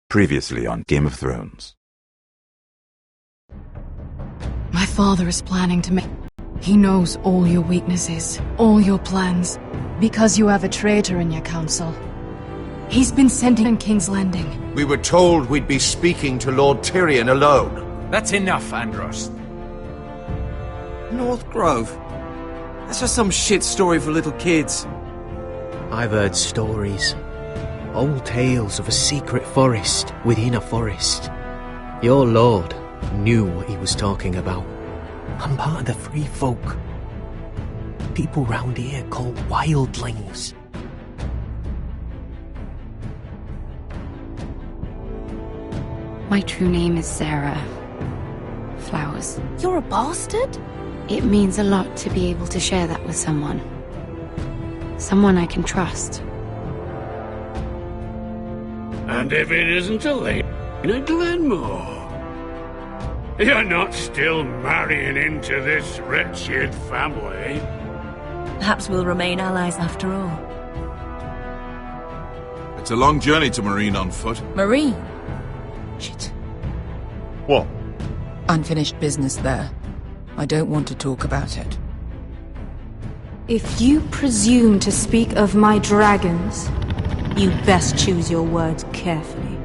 Previously on Game of Thrones. My father is planning to make... He knows all your weaknesses, all your plans, because you have a traitor in your council. He's been sending in King's Landing. We were told we'd be speaking to Lord Tyrion alone. That's enough, Andros. North Grove? That's just some shit story for little kids. I've heard stories. Old tales of a secret forest within a forest. Your lord knew what he was talking about. I'm part of the free folk. People round here called wildlings. My true name is Sarah Flowers. You're a bastard? It means a lot to be able to share that with someone. Someone I can trust. And if it isn't Elena Glenmore, you're not still marrying into this wretched family. Perhaps we'll remain allies after all. It's a long journey to Marine on foot. Marine? Shit. What? Unfinished business there. I don't want to talk about it. If you presume to speak of my dragons, You best choose your words carefully.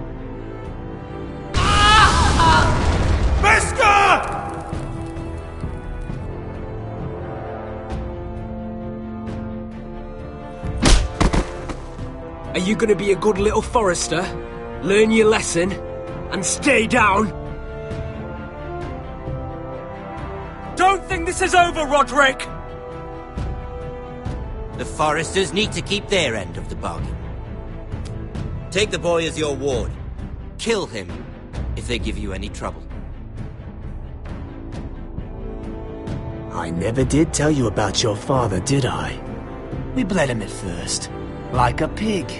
Are you gonna be a good little forester? Learn your lesson? And stay down? Don't think this is over, Roderick! The foresters need to keep their end of the bargain. Take the boy as your ward. Kill him if they give you any trouble. I never did tell you about your father, did I? We bled him at first, like a pig.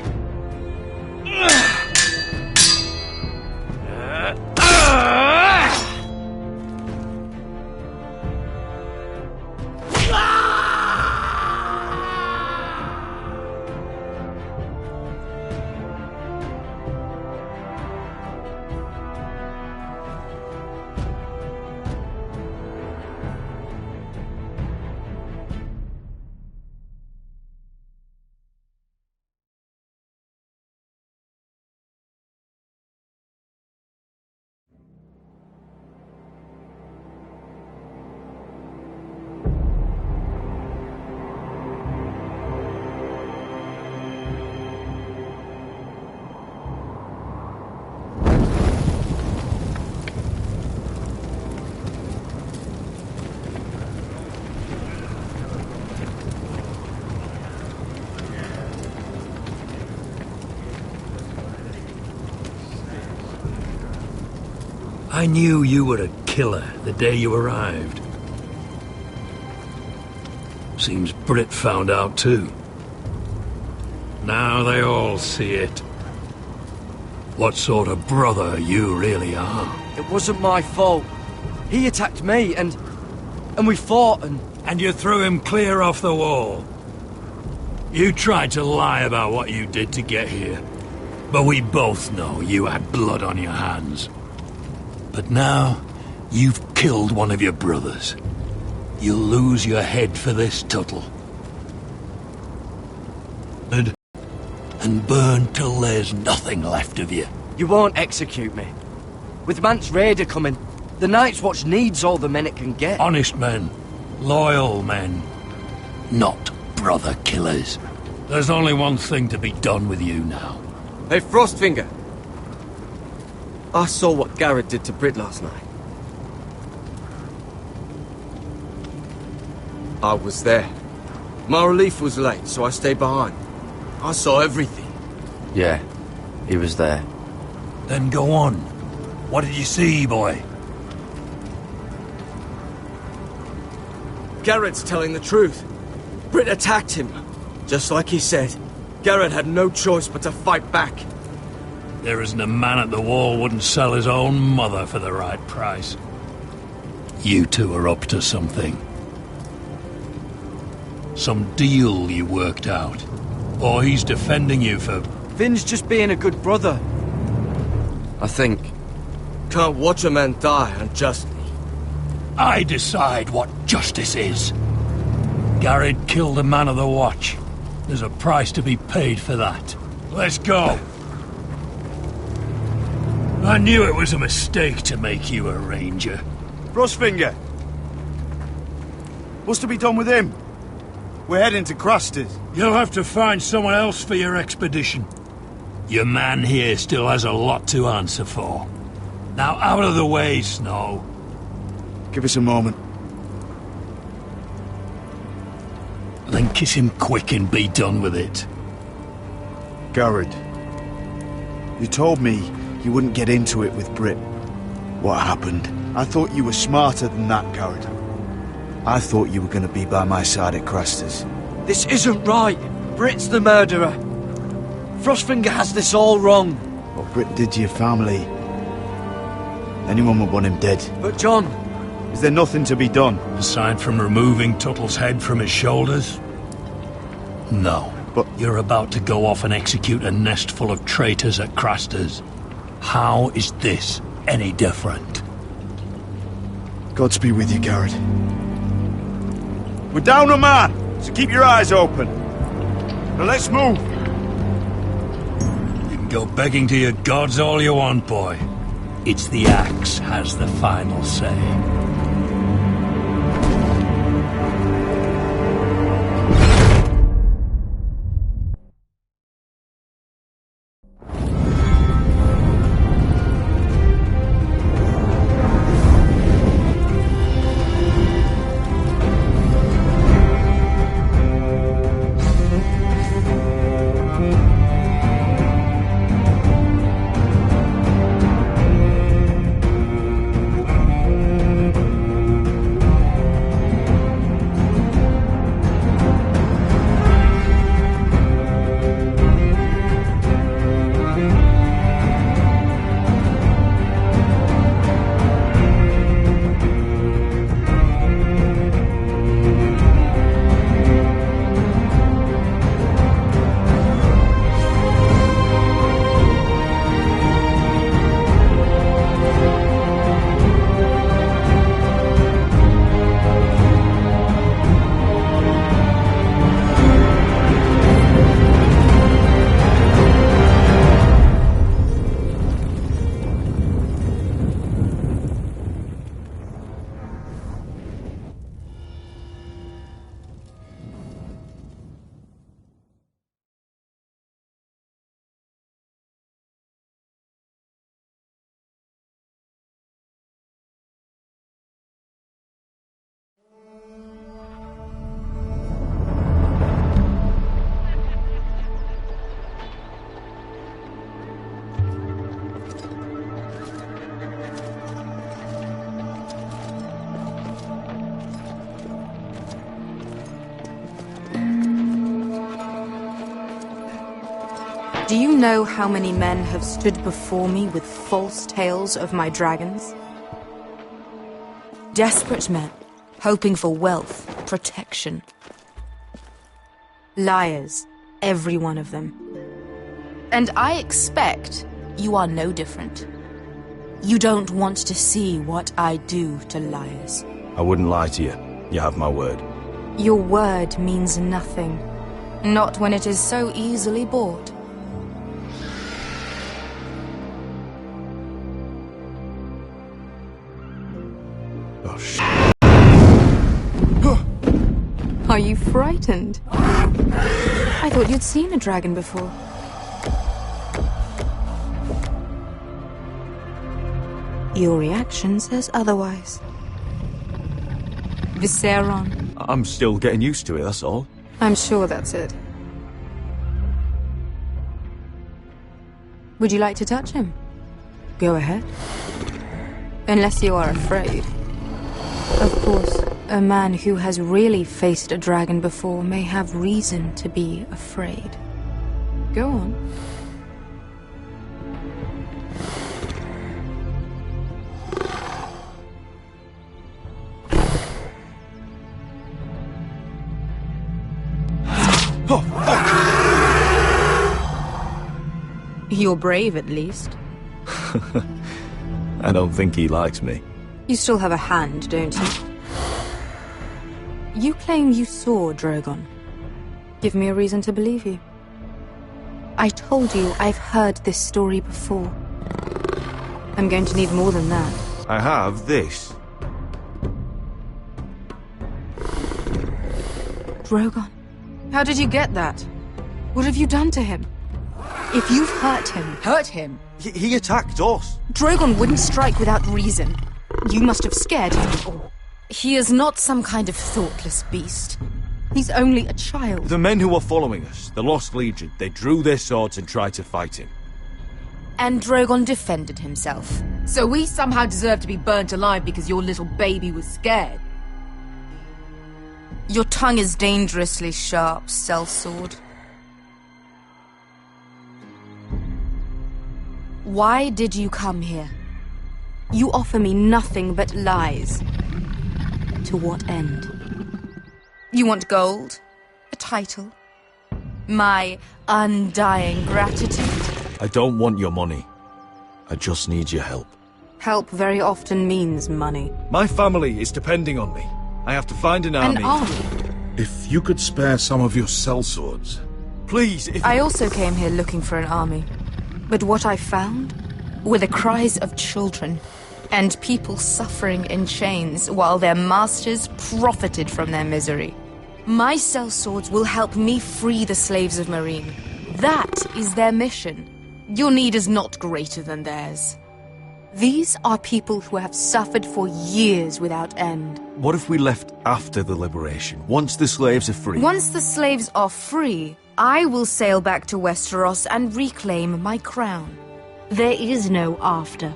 I knew you were a killer the day you arrived. Seems Brit found out too. Now they all see it. What sort of brother you really are. It wasn't my fault. He attacked me, and we fought, And you threw him clear off the wall. You tried to lie about what you did to get here. But we both know you had blood on your hands. But now, you've killed one of your brothers. You'll lose your head for this, Tuttle. And burn till there's nothing left of you. You won't execute me. With Mance Raider coming, the Night's Watch needs all the men it can get. Honest men. Loyal men. Not brother killers. There's only one thing to be done with you now. Hey, Frostfinger. I saw what Garrett did to Brit last night. I was there. My relief was late, so I stayed behind. I saw everything. Yeah, he was there. Then go on. What did you see, boy? Garrett's telling the truth. Brit attacked him. Just like he said. Garrett had no choice but to fight back. There isn't a man at the wall wouldn't sell his own mother for the right price. You two are up to something. Some deal you worked out. Or he's defending you for... Finn's just being a good brother. I think... Can't watch a man die unjustly. I decide what justice is. Garrett killed a man of the watch. There's a price to be paid for that. Let's go. I knew it was a mistake to make you a ranger. Frostfinger! What's to be done with him? We're heading to Craster's. You'll have to find someone else for your expedition. Your man here still has a lot to answer for. Now out of the way, Snow. Give us a moment. Then kiss him quick and be done with it. Garrett, you told me you wouldn't get into it with Britt. What happened? I thought you were smarter than that, Garrett. I thought you were going to be by my side at Craster's. This isn't right. Britt's the murderer. Frostfinger has this all wrong. What Britt did to your family, anyone would want him dead. But John... Is there nothing to be done? Aside from removing Tuttle's head from his shoulders? No. But you're about to go off and execute a nest full of traitors at Craster's. How is this any different? Godspeed with you, Garrett. We're down a man, so keep your eyes open. Now let's move. You can go begging to your gods all you want, boy. It's the axe has the final say. Do you know how many men have stood before me with false tales of my dragons? Desperate men, hoping for wealth, protection. Liars, every one of them. And I expect you are no different. You don't want to see what I do to liars. I wouldn't lie to you. You have my word. Your word means nothing. Not when it is so easily bought. Oh, shit. Are you frightened? I thought you'd seen a dragon before. Your reaction says otherwise. Viseron. I'm still getting used to it, that's all. I'm sure that's it. Would you like to touch him? Go ahead. Unless you are afraid. Of course, a man who has really faced a dragon before may have reason to be afraid. Go on. Oh, fuck! You're brave, at least. I don't think he likes me. You still have a hand, don't you? You claim you saw Drogon. Give me a reason to believe you. I told you I've heard this story before. I'm going to need more than that. I have this. Drogon. How did you get that? What have you done to him? If you've hurt him... Hurt him? He attacked us. Drogon wouldn't strike without reason. You must have scared him. Or he is not some kind of thoughtless beast. He's only a child. The men who were following us, the Lost Legion, they drew their swords and tried to fight him. And Drogon defended himself. So we somehow deserve to be burnt alive because your little baby was scared? Your tongue is dangerously sharp, sellsword. Why did you come here? You offer me nothing but lies. To what end? You want gold? A title? My undying gratitude? I don't want your money. I just need your help. Help very often means money. My family is depending on me. I have to find an army. An army? If you could spare some of your sellswords. Please, if... I also came here looking for an army. But what I found were the cries of children and people suffering in chains while their masters profited from their misery. My sellswords will help me free the slaves of Meereen. That is their mission. Your need is not greater than theirs. These are people who have suffered for years without end. What if we left after the liberation, once the slaves are free? Once the slaves are free, I will sail back to Westeros and reclaim my crown. There is no after.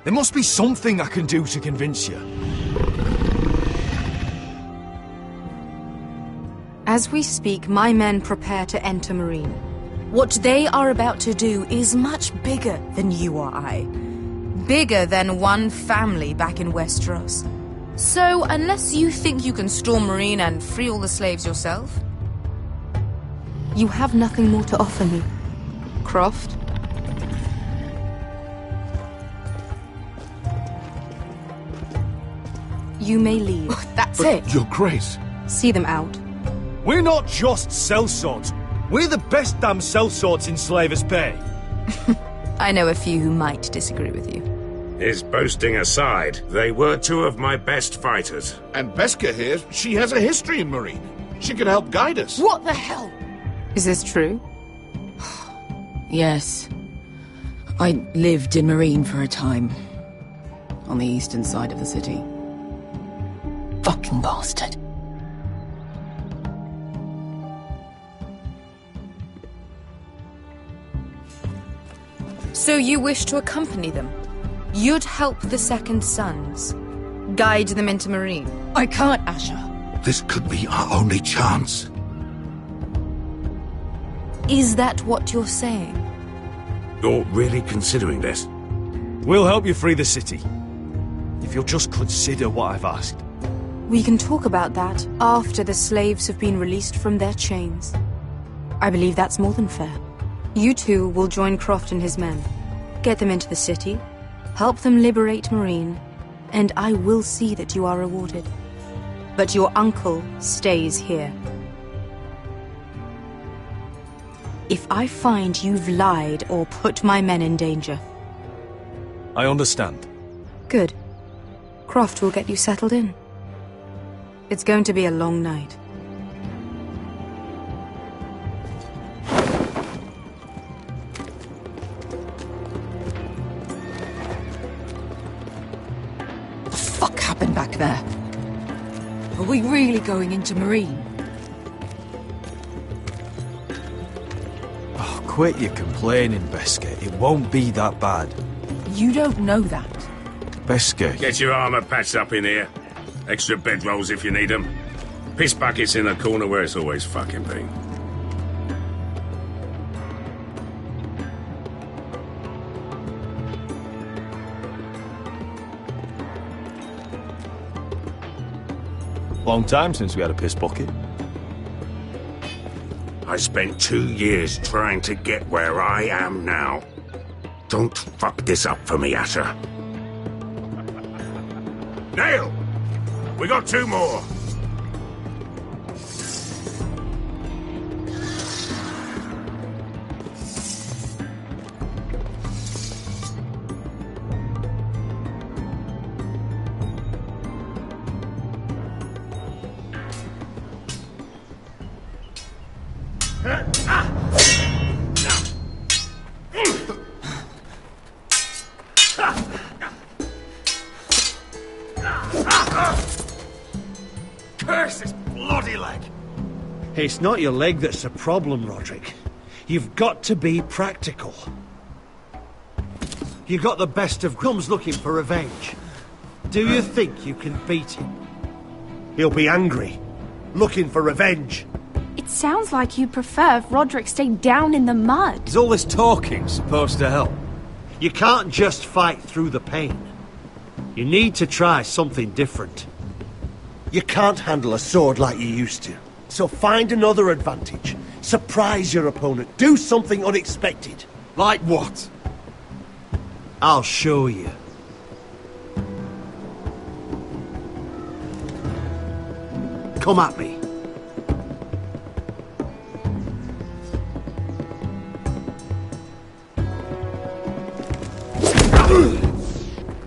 There must be something I can do to convince you. As we speak, my men prepare to enter Meereen. What they are about to do is much bigger than you or I. Bigger than one family back in Westeros. So, unless you think you can storm Meereen and free all the slaves yourself, you have nothing more to offer me, Croft. You may leave. That's it. Your Grace. See them out. We're not just sellswords. We're the best damn sellswords in Slavers' Bay. I know a few who might disagree with you. His boasting aside, they were two of my best fighters. And Beskha here, she has a history in Meereen. She could help guide us. What the hell? Is this true? Yes. I lived in Meereen for a time. On the eastern side of the city. Fucking bastard. So you wish to accompany them? You'd help the Second Sons? Guide them into Meereen? I can't, Asher. This could be our only chance. Is that what you're saying? You're really considering this? We'll help you free the city. If you'll just consider what I've asked. We can talk about that after the slaves have been released from their chains. I believe that's more than fair. You two will join Croft and his men. Get them into the city, help them liberate Meereen, and I will see that you are rewarded. But your uncle stays here. If I find you've lied or put my men in danger... I understand. Good. Croft will get you settled in. It's going to be a long night. What the fuck happened back there? Are we really going into Meereen? Oh, quit your complaining, Beskha. It won't be that bad. You don't know that. Beskha... Get your armor patched up in here. Extra bedrolls if you need them. Piss buckets in the corner where it's always fucking been. Long time since we had a piss bucket. I spent 2 years trying to get where I am now. Don't fuck this up for me, Asher. Nail! We got 2 more. Curse this bloody leg! It's not your leg that's the problem, Roderick. You've got to be practical. You got the best of comes looking for revenge. Do you think you can beat him? He'll be angry, looking for revenge. It sounds like you prefer if Roderick stayed down in the mud. Is all this talking supposed to help? You can't just fight through the pain. You need to try something different. You can't handle a sword like you used to. So find another advantage. Surprise your opponent. Do something unexpected. Like what? I'll show you. Come at me.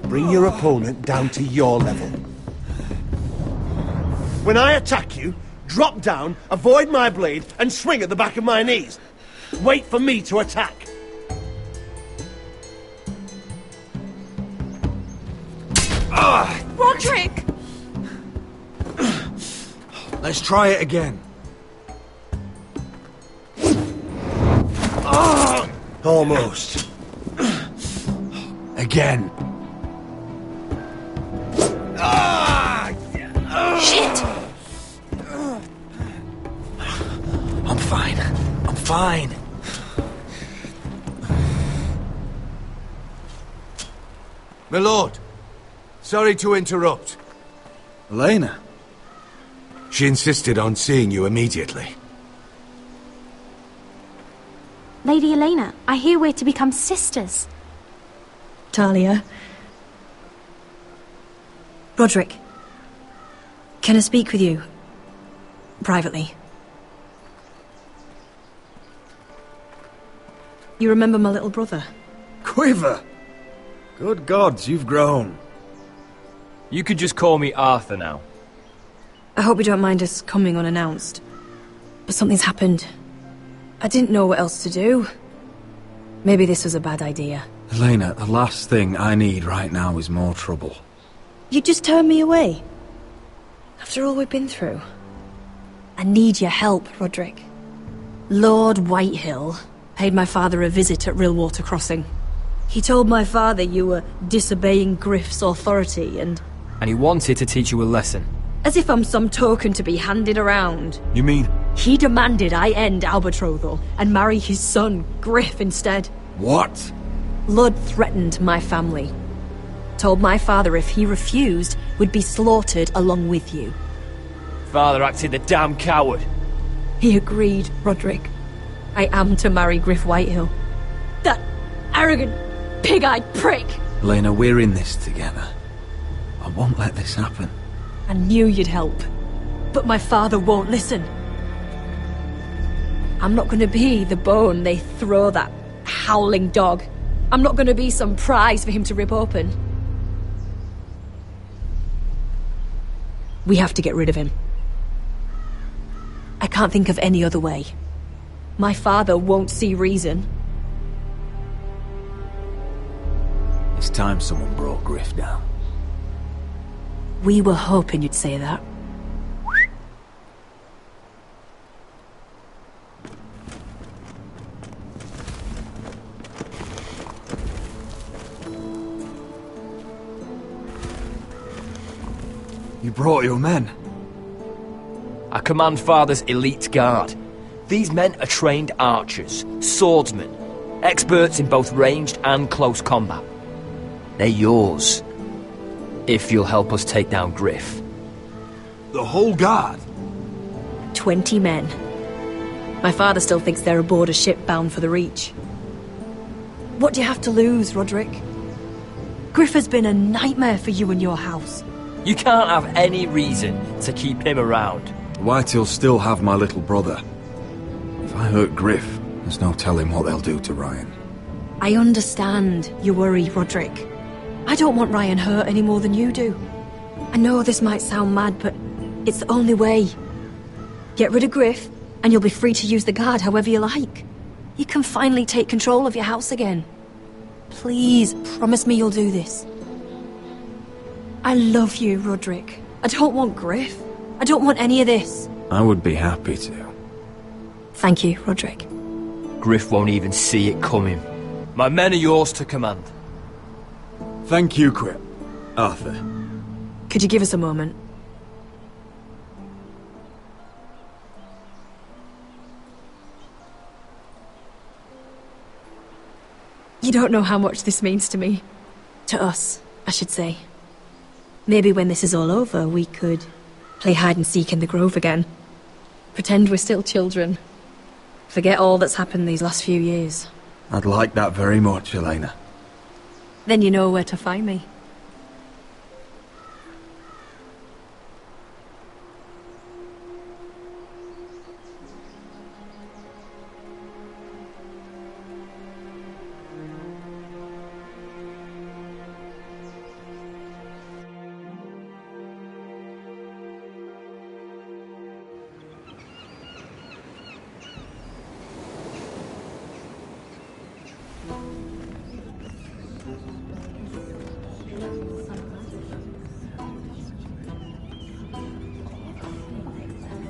Bring your opponent down to your level. When I attack you, drop down, avoid my blade, and swing at the back of my knees. Wait for me to attack. Roderick! Let's try it again. Almost. Again. Shit! I'm fine. I'm fine. My lord, sorry to interrupt. Elena? She insisted on seeing you immediately. Lady Elena, I hear we're to become sisters. Talia. Roderick. Can I speak with you? Privately. You remember my little brother? Quiver! Good gods, you've grown. You could just call me Arthur now. I hope you don't mind us coming unannounced. But something's happened. I didn't know what else to do. Maybe this was a bad idea. Elena, the last thing I need right now is more trouble. You just turned me away. After all we've been through. I need your help, Roderick. Lord Whitehill paid my father a visit at Rillwater Crossing. He told my father you were disobeying Griff's authority and he wanted to teach you a lesson. as if I'm some token to be handed around. You mean? He demanded I end our betrothal and marry his son, Griff, instead. What? Lud threatened my family. Told my father if he refused, we'd be slaughtered along with you. Father acted the damn coward. He agreed, Roderick. I am to marry Griff Whitehill. That arrogant, pig-eyed prick! Elena, we're in this together. I won't let this happen. I knew you'd help. But my father won't listen. I'm not gonna be the bone they throw that howling dog. I'm not gonna be some prize for him to rip open. We have to get rid of him. I can't think of any other way. My father won't see reason. It's time someone brought Griff down. We were hoping you'd say that. You brought your men? I command Father's elite guard. These men are trained archers, swordsmen, experts in both ranged and close combat. They're yours, if you'll help us take down Griff. The whole guard? 20 men. My father still thinks they're aboard a ship bound for the Reach. What do you have to lose, Roderick? Griff has been a nightmare for you and your house. You can't have any reason to keep him around. Whitehills still have my little brother. If I hurt Griff, there's no telling what they'll do to Ryan. I understand your worry, Roderick. I don't want Ryan hurt any more than you do. I know this might sound mad, but it's the only way. Get rid of Griff, and you'll be free to use the guard however you like. You can finally take control of your house again. Please, promise me you'll do this. I love you, Roderick. I don't want Griff. I don't want any of this. I would be happy to. Thank you, Roderick. Griff won't even see it coming. My men are yours to command. Thank you, Quip. Arthur. Could you give us a moment? You don't know how much this means to me. To us, I should say. Maybe when this is all over, we could play hide and seek in the grove again. Pretend we're still children. Forget all that's happened these last few years. I'd like that very much, Elena. Then you know where to find me.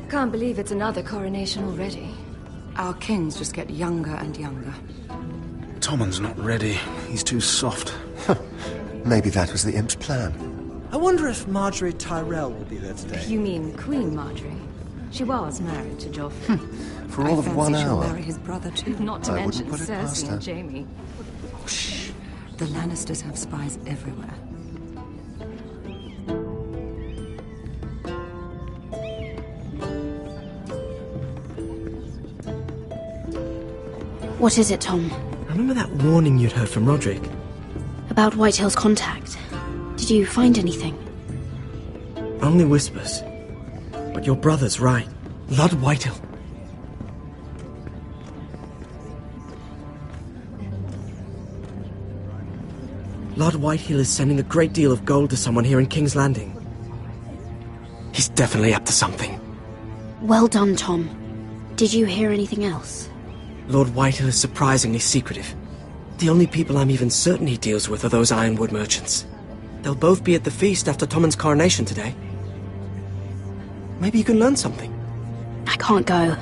Can't believe it's another coronation already. Our kings just get younger and younger. Tommen's not ready. He's too soft. Maybe that was the imp's plan. I wonder if Marjorie Tyrell will be there today. You mean Queen Marjorie? She was married to Joffrey. For all of 1 she'll hour. marry his brother too. Not to I mention wouldn't put it past Cersei her. and Jaime. Shh. The Lannisters have spies everywhere. What is it, Tom? Remember that warning you'd heard from Roderick? About Whitehill's contact. Did you find anything? Only whispers. But your brother's right. Lord Whitehill. Lord Whitehill is sending a great deal of gold to someone here in King's Landing. He's definitely up to something. Well done, Tom. Did you hear anything else? Lord Whitehill is surprisingly secretive. The only people I'm even certain he deals with are those ironwood merchants. They'll both be at the feast after Tommen's coronation today. Maybe you can learn something. I can't go.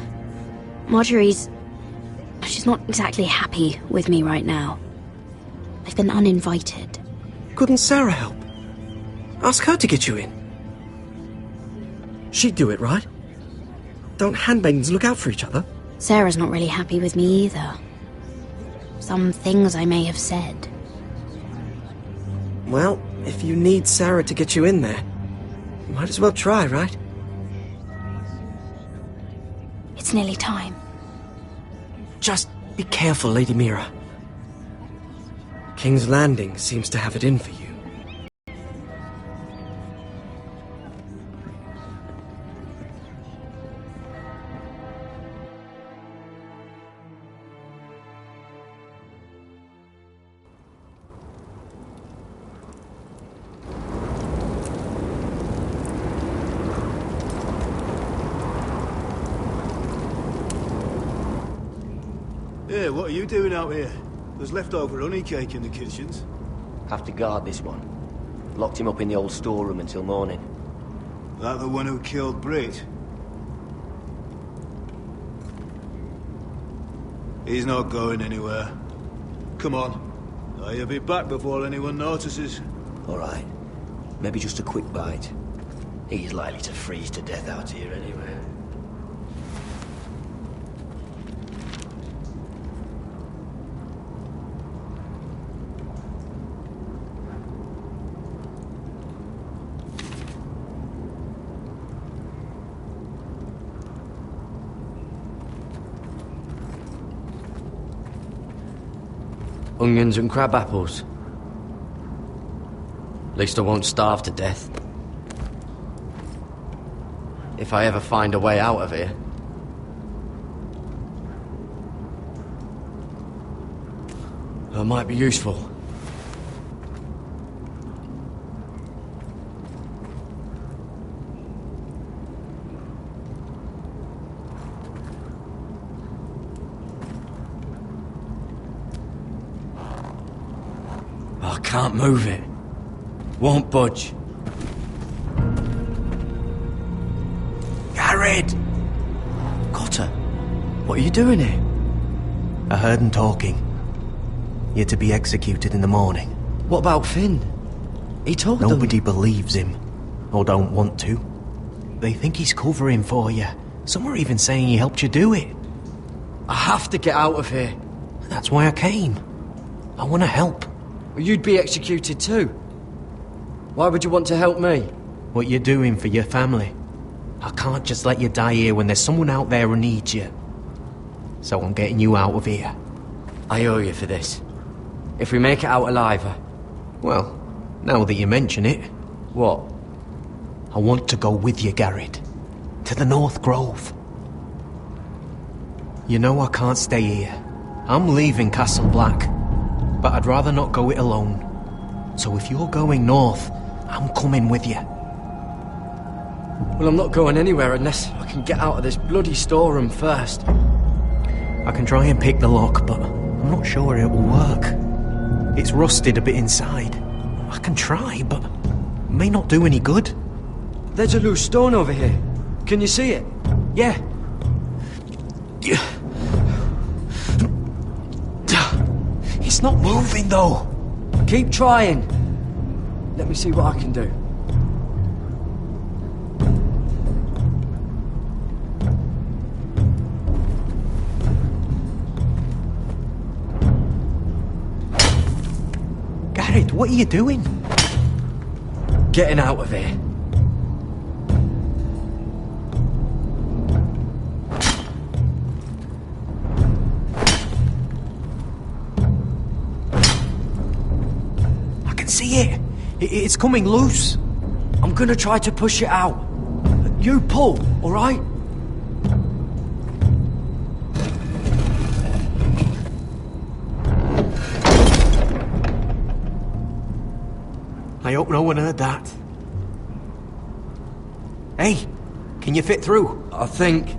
She's not exactly happy with me right now. I've been uninvited. Couldn't Sarah help? Ask her to get you in. She'd do it, right? Don't handmaidens look out for each other? Sarah's not really happy with me either. Some things I may have said. Well, if you need Sarah to get you in there, you might as well try, right? It's nearly time. Just be careful, Lady Mira. King's Landing seems to have it in for you. Hey, what are you doing out here? There's leftover honey cake in the kitchens. Have to guard this one. Locked him up in the old storeroom until morning. That the one who killed Brit? He's not going anywhere. Come on. I'll be back before anyone notices. All right. Maybe just a quick bite. He's likely to freeze to death out here anyway. Onions and crab apples. At least I won't starve to death. If I ever find a way out of here. That might be useful. I can't move it. Won't budge. Garrett! Cotter, what are you doing here? I heard him talking. You're to be executed in the morning. What about Finn? He told them... Nobody believes him. Or don't want to. They think he's covering for you. Some are even saying he helped you do it. I have to get out of here. That's why I came. I want to help. Well, you'd be executed too. Why would you want to help me? What you're doing for your family. I can't just let you die here when there's someone out there who needs you. So I'm getting you out of here. I owe you for this. If we make it out alive... Well, now that you mention it... What? I want to go with you, Garrett. To the North Grove. You know I can't stay here. I'm leaving Castle Black. But I'd rather not go it alone. So if you're going north, I'm coming with you. Well, I'm not going anywhere unless I can get out of this bloody storeroom first. I can try and pick the lock, but I'm not sure it will work. It's rusted a bit inside. I can try, but it may not do any good. There's a loose stone over here. Can you see it? Yeah. It's not moving, though. Keep trying. Let me see what I can do. Garrett, what are you doing? Getting out of here. See it? It's coming loose. I'm gonna try to push it out. You pull, all right? I hope no one heard that. Hey, can you fit through? I think...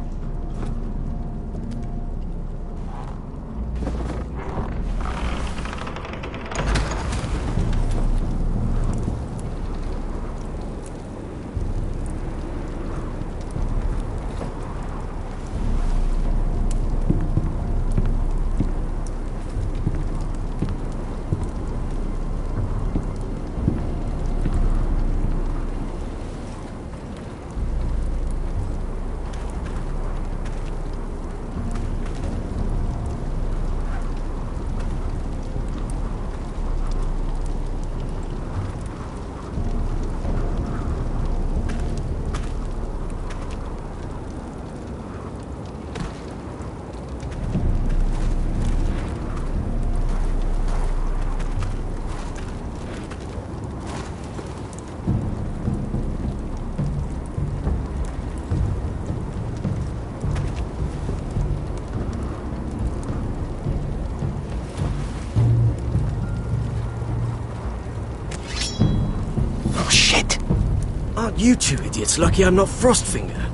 Aren't you two idiots lucky I'm not Frostfinger?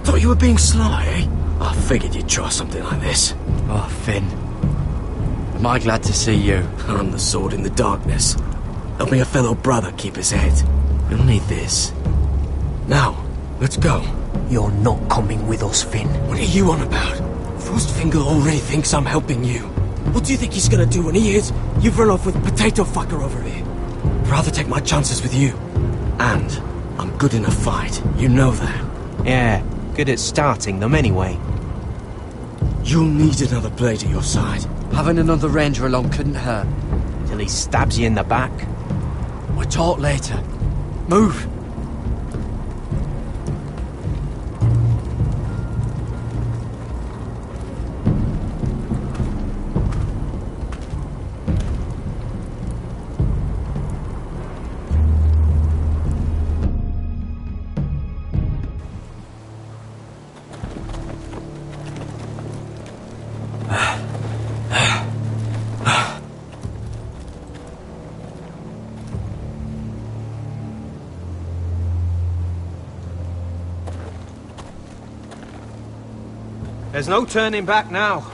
Thought you were being sly, eh? I figured you'd try something like this. Oh, Finn. Am I glad to see you? I'm the sword in the darkness. Helping a fellow brother keep his head. You'll need this. Now, let's go. You're not coming with us, Finn. What are you on about? Frostfinger already thinks I'm helping you. What do you think he's gonna do when he hears you've run off with Potato Fucker over here? I'd rather take my chances with you. And I'm good in a fight. You know that. Yeah, good at starting them anyway. You'll need another blade at your side. Having another ranger along couldn't hurt. Till he stabs you in the back. We'll talk later. Move! There's no turning back now.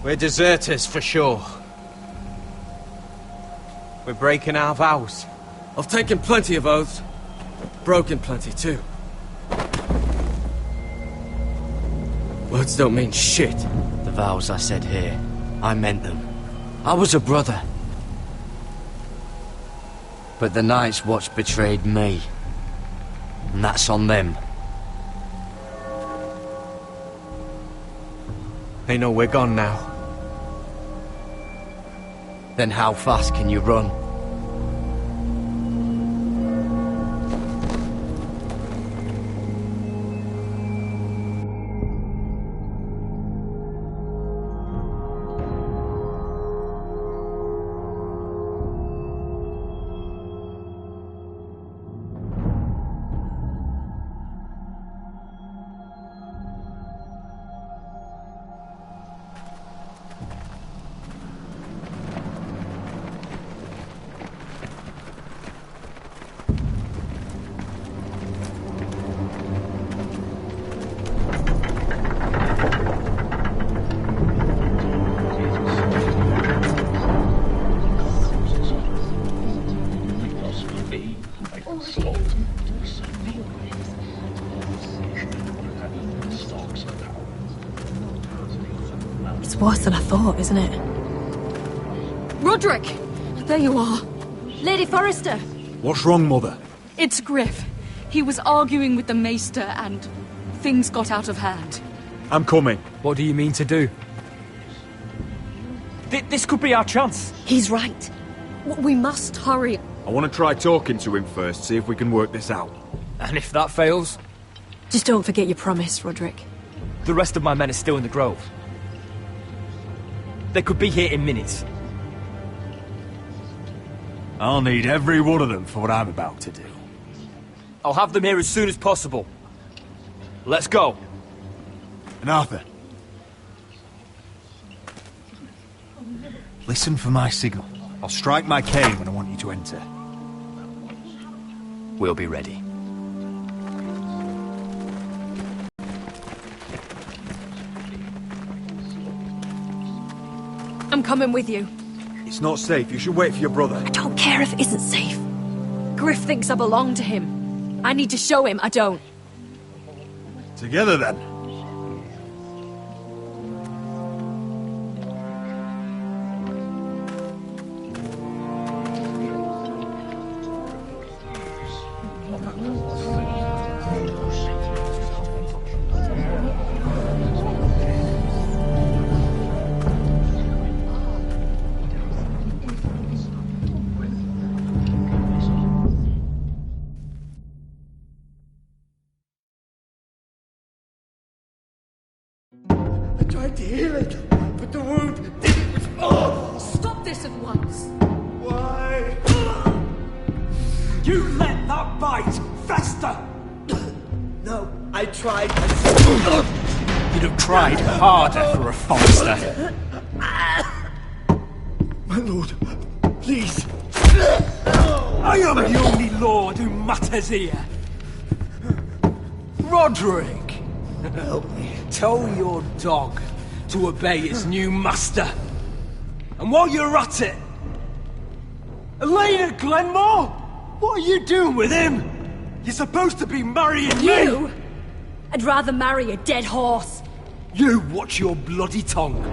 We're deserters for sure. We're breaking our vows. I've taken plenty of oaths. Broken plenty too. Words don't mean shit. The vows I said here, I meant them. I was a brother. But the Night's Watch betrayed me. And that's on them. They know we're gone now. Then how fast can you run? It's worse than I thought, isn't it? Roderick! There you are. Lady Forrester! What's wrong, Mother? It's Griff. He was arguing with the Maester and things got out of hand. I'm coming. What do you mean to do? This could be our chance. He's right. We must hurry. I want to try talking to him first, see if we can work this out. And if that fails? Just don't forget your promise, Roderick. The rest of my men are still in the grove. They could be here in minutes. I'll need every one of them for what I'm about to do. I'll have them here as soon as possible. Let's go. And Arthur, listen for my signal. I'll strike my cane when I want you to enter. We'll be ready. I'm coming with you. It's not safe. You should wait for your brother. I don't care if it isn't safe. Griff thinks I belong to him. I need to show him I don't. Together, then. I tried to heal it, but the wound didn't respond. Stop this at once. Why? You let that bite fester! No, I tried. You'd have tried harder for a Forrester. My lord, please. I am the only lord who matters here. Roderick! Help me. Tell your dog to obey its new master. And while you're at it, Elena Glenmore, what are you doing with him? You're supposed to be marrying You? me. I'd rather marry a dead horse. You watch your bloody tongue,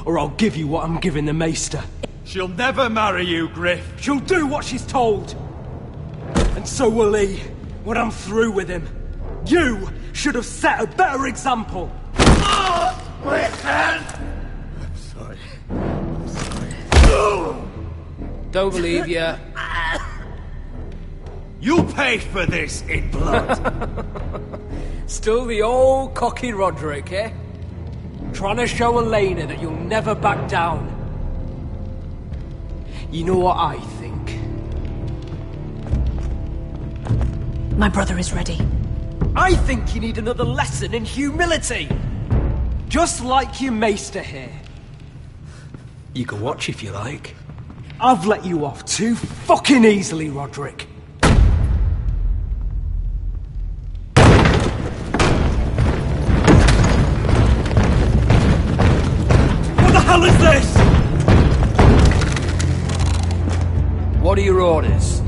or I'll give you what I'm giving the Maester. She'll never marry you, Griff. She'll do what she's told. And so will he, when I'm through with him. You should have set a better example. My hand! I'm sorry. I'm sorry. Don't believe you. You'll pay for this in blood. Still the old cocky Roderick, eh? Trying to show Elena that you'll never back down. You know what I think? My brother is ready. I think you need another lesson in humility. Just like your Maester here. You can watch if you like. I've let you off too fucking easily, Roderick. What are your orders?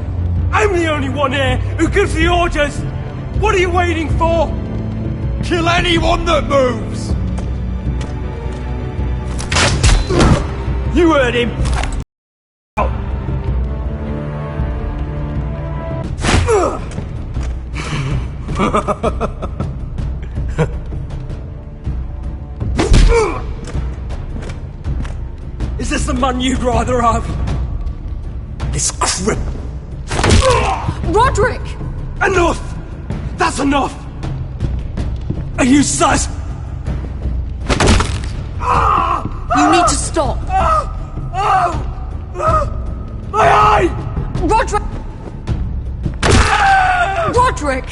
I'm the only one here who gives the orders! What are you waiting for? Kill anyone that moves! You heard him! Is this the man you'd rather have? This crip! Roderick! Enough! That's enough! Are you sus? You need to stop! My eye! Roderick! Roderick!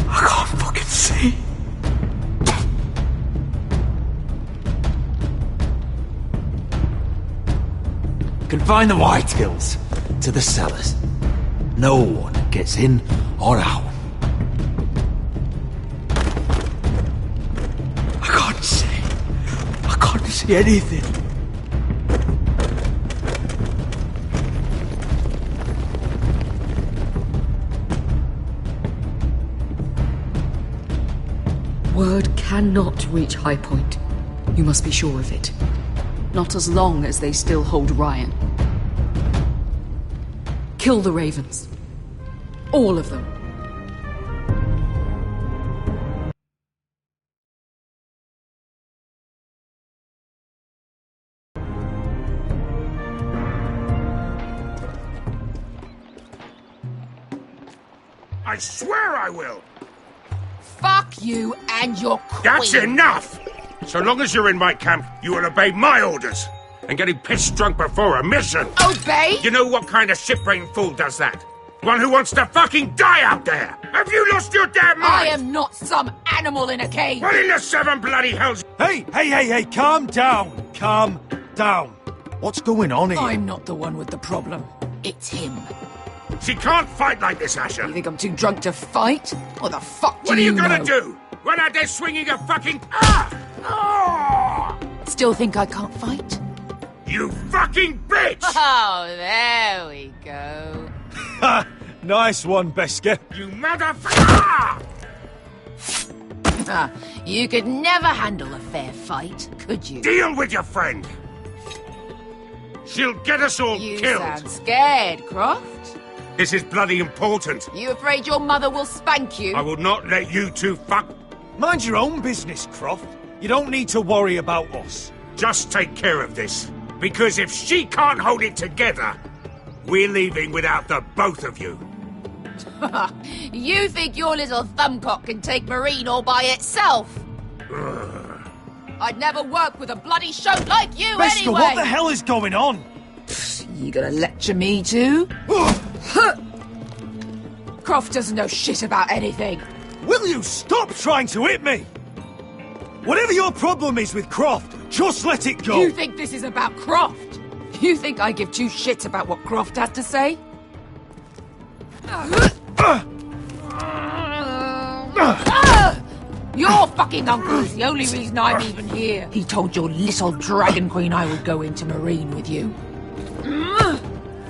I can't fucking see. Confine the Whitegills to the cellars. No one gets in or out. I can't see anything. Word cannot reach High Point. You must be sure of it. Not as long as they still hold Ryan. Kill the Ravens. All of them. I swear I will! Fuck you and your queen! That's enough! So long as you're in my camp, you will obey my orders. And getting pissed drunk before a mission. Obey? You know what kind of shit-brained fool does that? One who wants to fucking die out there! Have you lost your damn mind? I am not some animal in a cage! What in the seven bloody hells? Hey, calm down! Calm down! What's going on here? I'm not the one with the problem. It's him. She can't fight like this, Asher! You think I'm too drunk to fight? What the fuck do What are you gonna know? do? Run out there swinging a fucking... Still think I can't fight? You fucking bitch! Oh, there we go. Ha! Nice one, Beskar. You motherfucker! You could never handle a fair fight, could you? Deal with your friend! She'll get us all You killed! sound scared, Croft. This is bloody important. You afraid your mother will spank you? I will not let you two fuck... Mind your own business, Croft. You don't need to worry about us. Just take care of this. Because if she can't hold it together, we're leaving without the both of you. You think your little thumbcock can take Marine all by itself? I'd never work with a bloody shote like you Beskar, anyway! what the hell is going on? You gonna lecture me too? Croft doesn't know shit about anything. Will you stop trying to hit me? Whatever your problem is with Croft, just let it go. You think this is about Croft? You think I give two shits about what Croft has to say? Your fucking uncle is the only reason I'm even here. He told your little dragon queen I would go into Marine with you.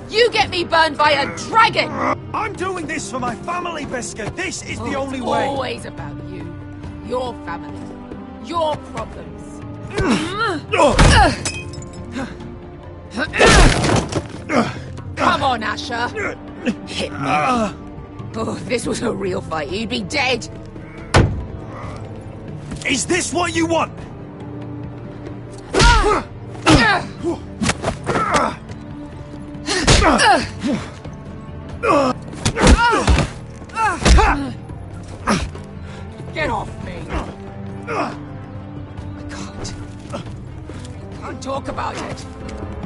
You get me burned by a dragon! I'm doing this for my family, Beskar. This is the only it's way. Always about you. Your family. Your problems. Come on, Asher. Hit me. Oh, if this was a real fight, you'd be dead. Is this what you want? Get off me. I can't talk about it.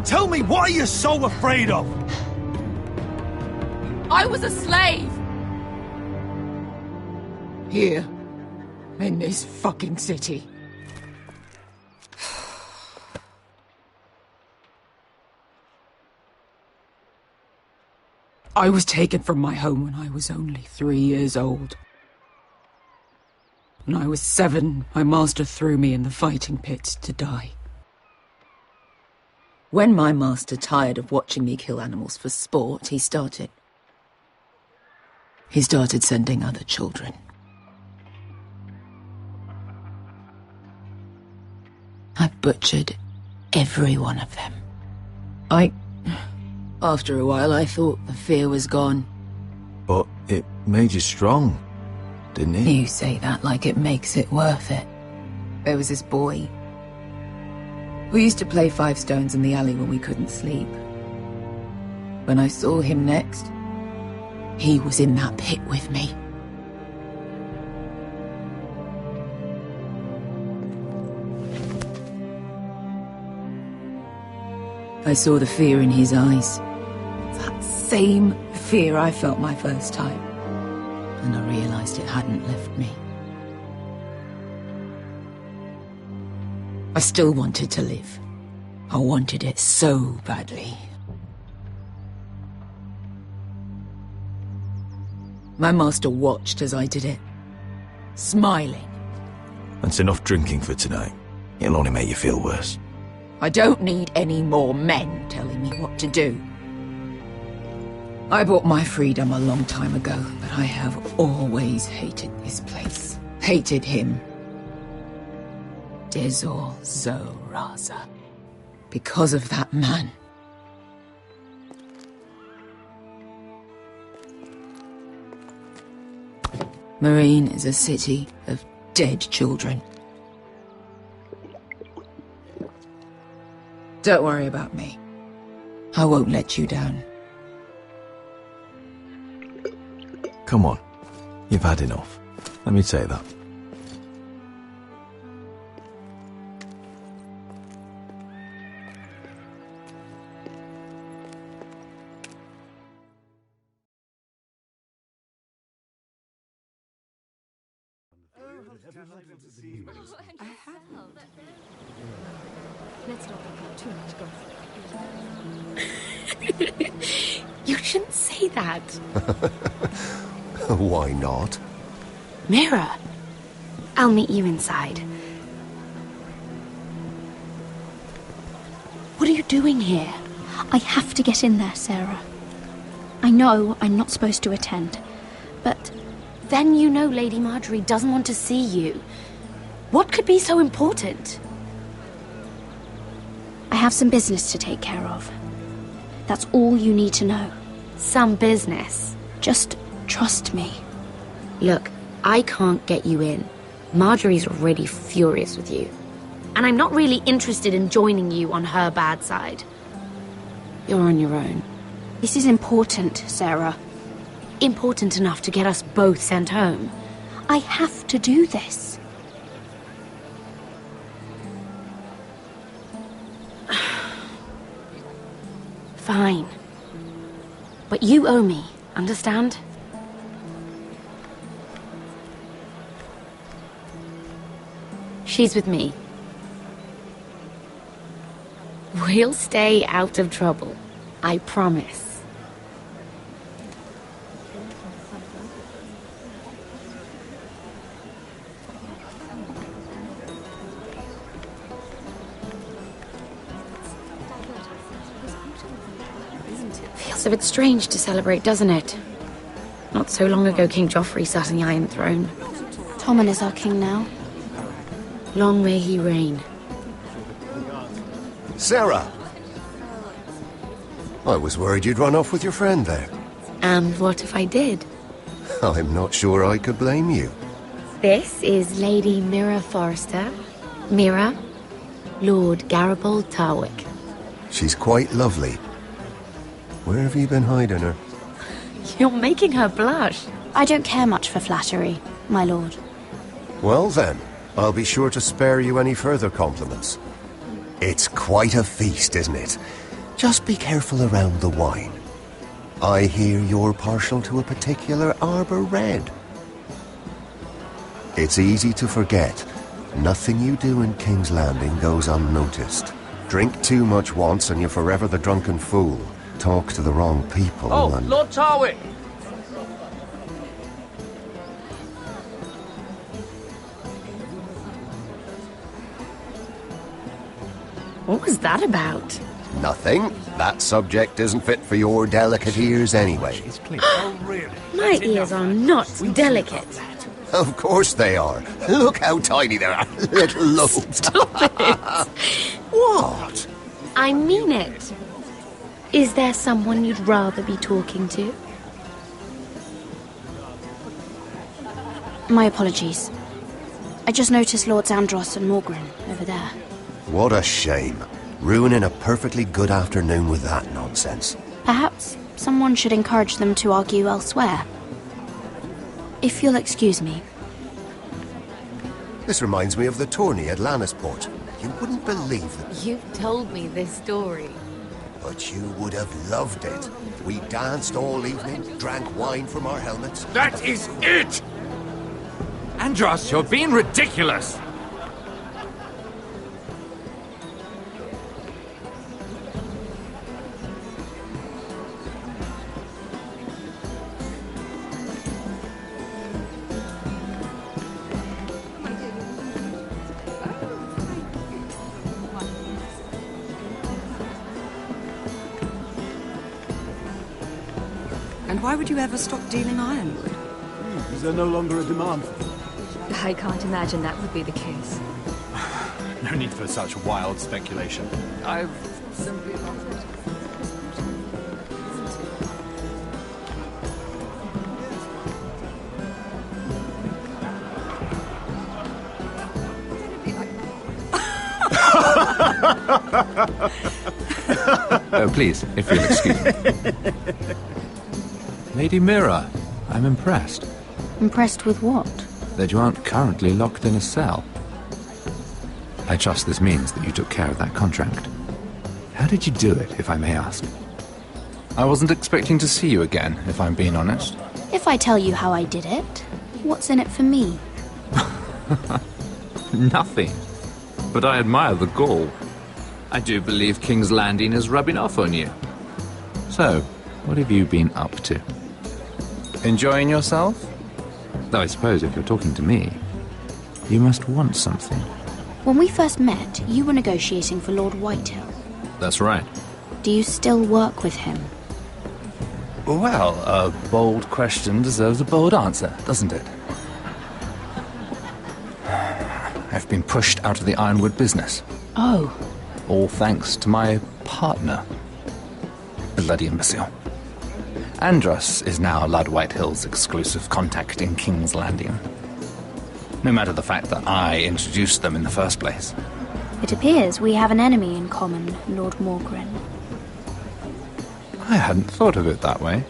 Tell me, what are you so afraid of? I was a slave. Here. In this fucking city. I was taken from my home when I was only 3 years old. When I was 7, my master threw me in the fighting pit to die. When my master tired of watching me kill animals for sport, he started sending other children. I butchered every one of them. After a while, I thought the fear was gone. But it made you strong, didn't it? You say that like it makes it worth it. There was this boy. We used to play 5 stones in the alley when we couldn't sleep. When I saw him next, he was in that pit with me. I saw the fear in his eyes. That same fear I felt my first time. And I realized it hadn't left me. I still wanted to live. I wanted it so badly. My master watched as I did it, smiling. That's enough drinking for tonight. It'll only make you feel worse. I don't need any more men telling me what to do. I bought my freedom a long time ago, but I have always hated this place. Hated him. Dezor Zoraza. Because of that man. Marine is a city of dead children. Don't worry about me. I won't let you down. Come on. You've had enough. Let me take that. You shouldn't say that. Why not? Mira, I'll meet you inside. What are you doing here? I have to get in there, Sarah. I know I'm not supposed to attend, but... Then you know Lady Marjorie doesn't want to see you. What could be so important? I have some business to take care of. That's all you need to know. Some business? Just trust me. Look, I can't get you in. Marjorie's already furious with you. And I'm not really interested in joining you on her bad side. You're on your own. This is important, Sarah. Important enough to get us both sent home. I have to do this. Fine. But you owe me, understand? She's with me. We'll stay out of trouble. I promise. Feels a bit strange to celebrate, doesn't it? Not so long ago, King Joffrey sat on the Iron Throne. Tommen is our king now. Long may he reign. Sarah! I was worried you'd run off with your friend there. And what if I did? I'm not sure I could blame you. This is Lady Mira Forrester. Mira, Lord Garibald Tarwick. She's quite lovely. Where have you been hiding her? You're making her blush. I don't care much for flattery, my lord. Well then, I'll be sure to spare you any further compliments. It's quite a feast, isn't it? Just be careful around the wine. I hear you're partial to a particular Arbor Red. It's easy to forget. Nothing you do in King's Landing goes unnoticed. Drink too much once and you're forever the drunken fool. Talk to the wrong people and... Lord Tarwick! What was that about? Nothing. That subject isn't fit for your delicate ears anyway. My ears are not delicate. Of course they are. Look how tiny they are. Little lobes. Stop it. What? I mean it. Is there someone you'd rather be talking to? My apologies. I just noticed Lords Andros and Morgren over there. What a shame. Ruining a perfectly good afternoon with that nonsense. Perhaps someone should encourage them to argue elsewhere. If you'll excuse me. This reminds me of the tourney at Lannisport. You wouldn't believe it. You've told me this story. But you would have loved it. We danced all evening, drank wine from our helmets. That is it! Andros, you're being ridiculous! And why would you ever stop dealing ironwood? Is there no longer a demand for it? I can't imagine that would be the case. No need for such wild speculation. I've simply not... Oh, please, if you'll excuse me. Lady Mira, I'm impressed. Impressed with what? That you aren't currently locked in a cell. I trust this means that you took care of that contract. How did you do it, if I may ask? I wasn't expecting to see you again, if I'm being honest. If I tell you how I did it, what's in it for me? Nothing. But I admire the gall. I do believe King's Landing is rubbing off on you. So, what have you been up to? Enjoying yourself? Though I suppose if you're talking to me, you must want something. When we first met, you were negotiating for Lord Whitehill. That's right. Do you still work with him? Well, a bold question deserves a bold answer, doesn't it? I've been pushed out of the ironwood business. Oh. All thanks to my partner. Bloody imbecile. Andros is now Lord Whitehill's exclusive contact in King's Landing. No matter the fact that I introduced them in the first place. It appears we have an enemy in common, Lord Morgren. I hadn't thought of it that way.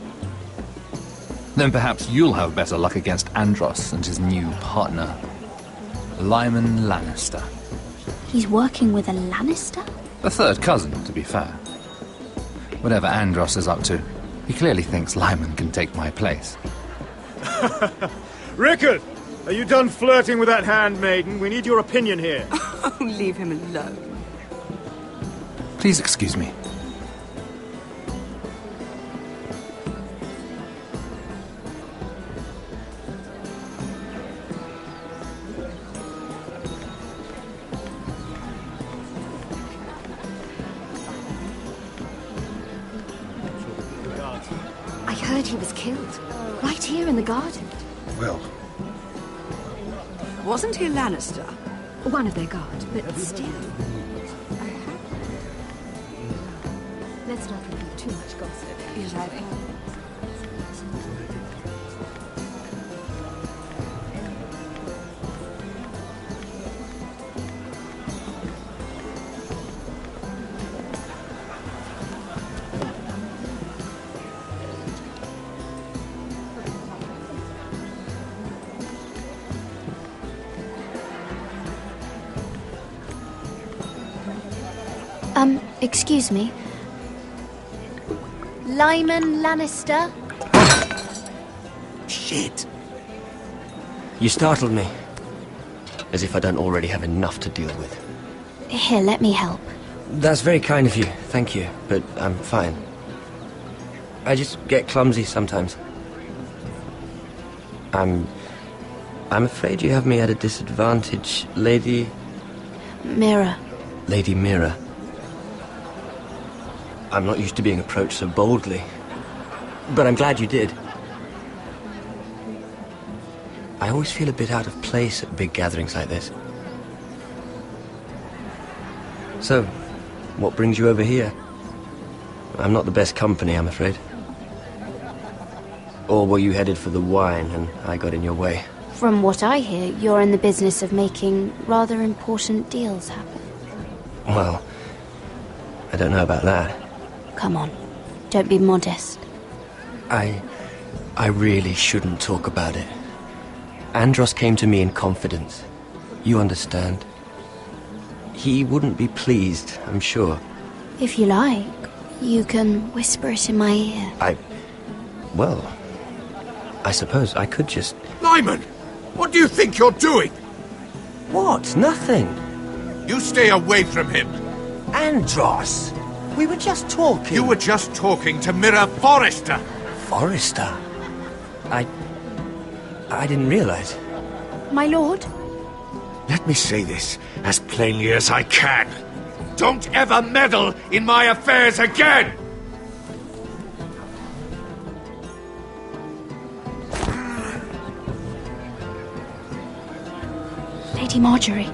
Then perhaps you'll have better luck against Andros and his new partner, Lyman Lannister. He's working with a Lannister? A third cousin, to be fair. Whatever Andros is up to, he clearly thinks Lyman can take my place. Rickard! Are you done flirting with that handmaiden? We need your opinion here. Oh, leave him alone. Please excuse me. I heard he was killed. Right here in the garden. Well... Wasn't he a Lannister? One of their guard, but still. Let's not reveal too much gossip. Yes, I've heard. Excuse me. Lyman Lannister? Shit. You startled me. As if I don't already have enough to deal with. Here, let me help. That's very kind of you, thank you, but I'm fine. I just get clumsy sometimes. I'm afraid you have me at a disadvantage, Lady... Mira. Lady Mira. I'm not used to being approached so boldly. But I'm glad you did. I always feel a bit out of place at big gatherings like this. So, what brings you over here? I'm not the best company, I'm afraid. Or were you headed for the wine and I got in your way? From what I hear, you're in the business of making rather important deals happen. Well, I don't know about that. Come on, don't be modest. I really shouldn't talk about it. Andros came to me in confidence. You understand? He wouldn't be pleased, I'm sure. If you like, you can whisper it in my ear. Well, I suppose I could just... Lyman! What do you think you're doing? What? Nothing. You stay away from him. Andros! We were just talking. You were just talking to Mirror Forrester. Forrester? I didn't realize. My lord? Let me say this as plainly as I can. Don't ever meddle in my affairs again! Lady Marjorie.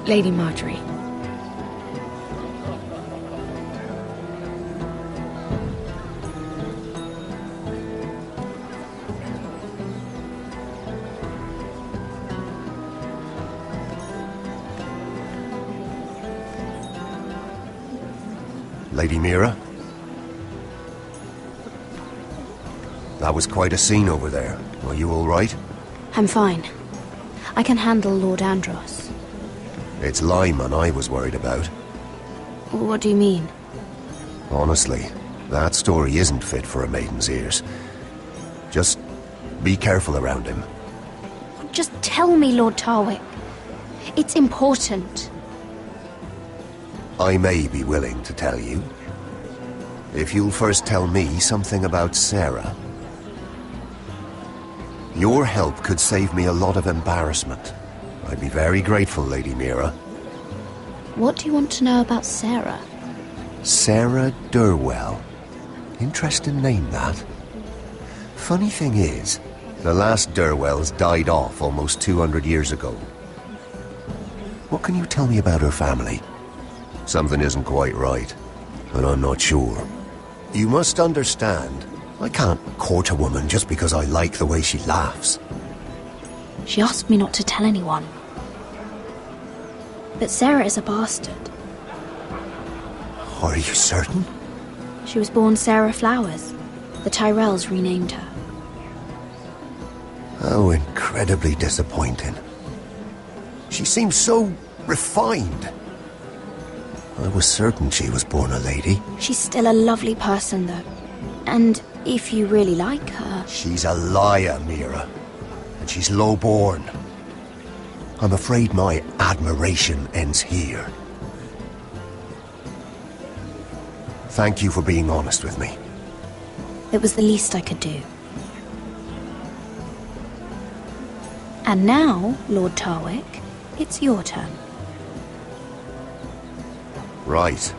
Lady Marjorie. Lady Mira? That was quite a scene over there. Are you all right? I'm fine. I can handle Lord Andros. It's Lyman I was worried about. What do you mean? Honestly, that story isn't fit for a maiden's ears. Just be careful around him. Just tell me, Lord Tarwick. It's important. I may be willing to tell you. If you'll first tell me something about Sarah. Your help could save me a lot of embarrassment. I'd be very grateful, Lady Mira. What do you want to know about Sarah? Sarah Durwell. Interesting name, that. Funny thing is, the last Durwells died off almost 200 years ago. What can you tell me about her family? Something isn't quite right, and I'm not sure. You must understand, I can't court a woman just because I like the way she laughs. She asked me not to tell anyone. But Sarah is a bastard. Are you certain? She was born Sarah Flowers. The Tyrells renamed her. Oh, incredibly disappointing. She seems so refined. I was certain she was born a lady. She's still a lovely person, though. And if you really like her... She's a liar, Mira. And she's low-born. I'm afraid my admiration ends here. Thank you for being honest with me. It was the least I could do. And now, Lord Tarwick, it's your turn. Right.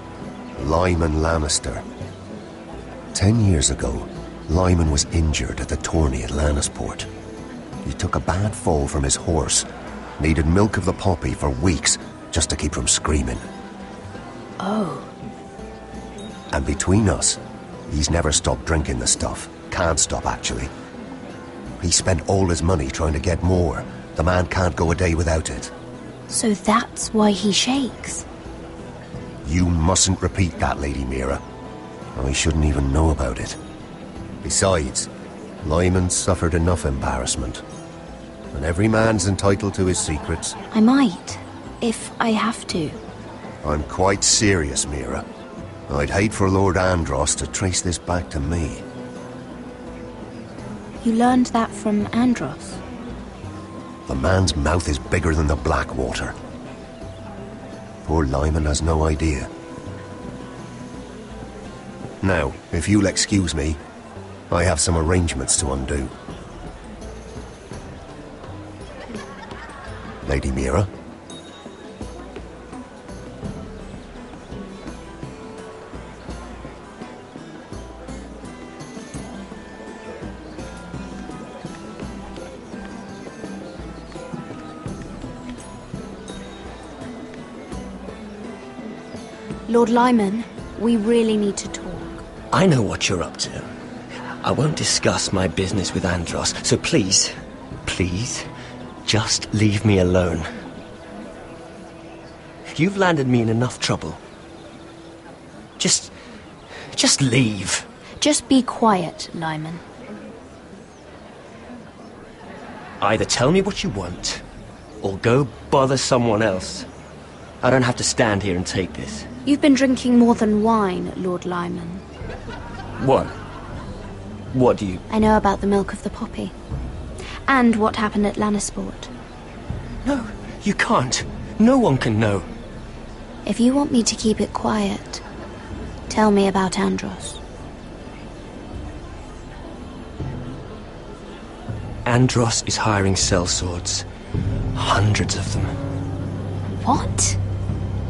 Lyman Lannister. 10 years ago, Lyman was injured at the tourney at Lannisport. He took a bad fall from his horse. Needed milk of the poppy for weeks just to keep from screaming. Oh. And between us, he's never stopped drinking the stuff. Can't stop, actually. He spent all his money trying to get more. The man can't go a day without it. So that's why he shakes. You mustn't repeat that, Lady Mira. I shouldn't even know about it. Besides, Lyman suffered enough embarrassment. And every man's entitled to his secrets. I might, if I have to. I'm quite serious, Mira. I'd hate for Lord Andros to trace this back to me. You learned that from Andros? The man's mouth is bigger than the Blackwater. Poor Lyman has no idea. Now, if you'll excuse me, I have some arrangements to undo. Lady Mira? Lord Lyman, we really need to talk. I know what you're up to. I won't discuss my business with Andros, so please, just leave me alone. You've landed me in enough trouble. Just leave. Just be quiet, Lyman. Either tell me what you want, or go bother someone else. I don't have to stand here and take this. You've been drinking more than wine, Lord Lyman. What? What do you... I know about the milk of the poppy. And what happened at Lannisport. No, you can't. No one can know. If you want me to keep it quiet, tell me about Andros. Andros is hiring sellswords. Hundreds of them. What?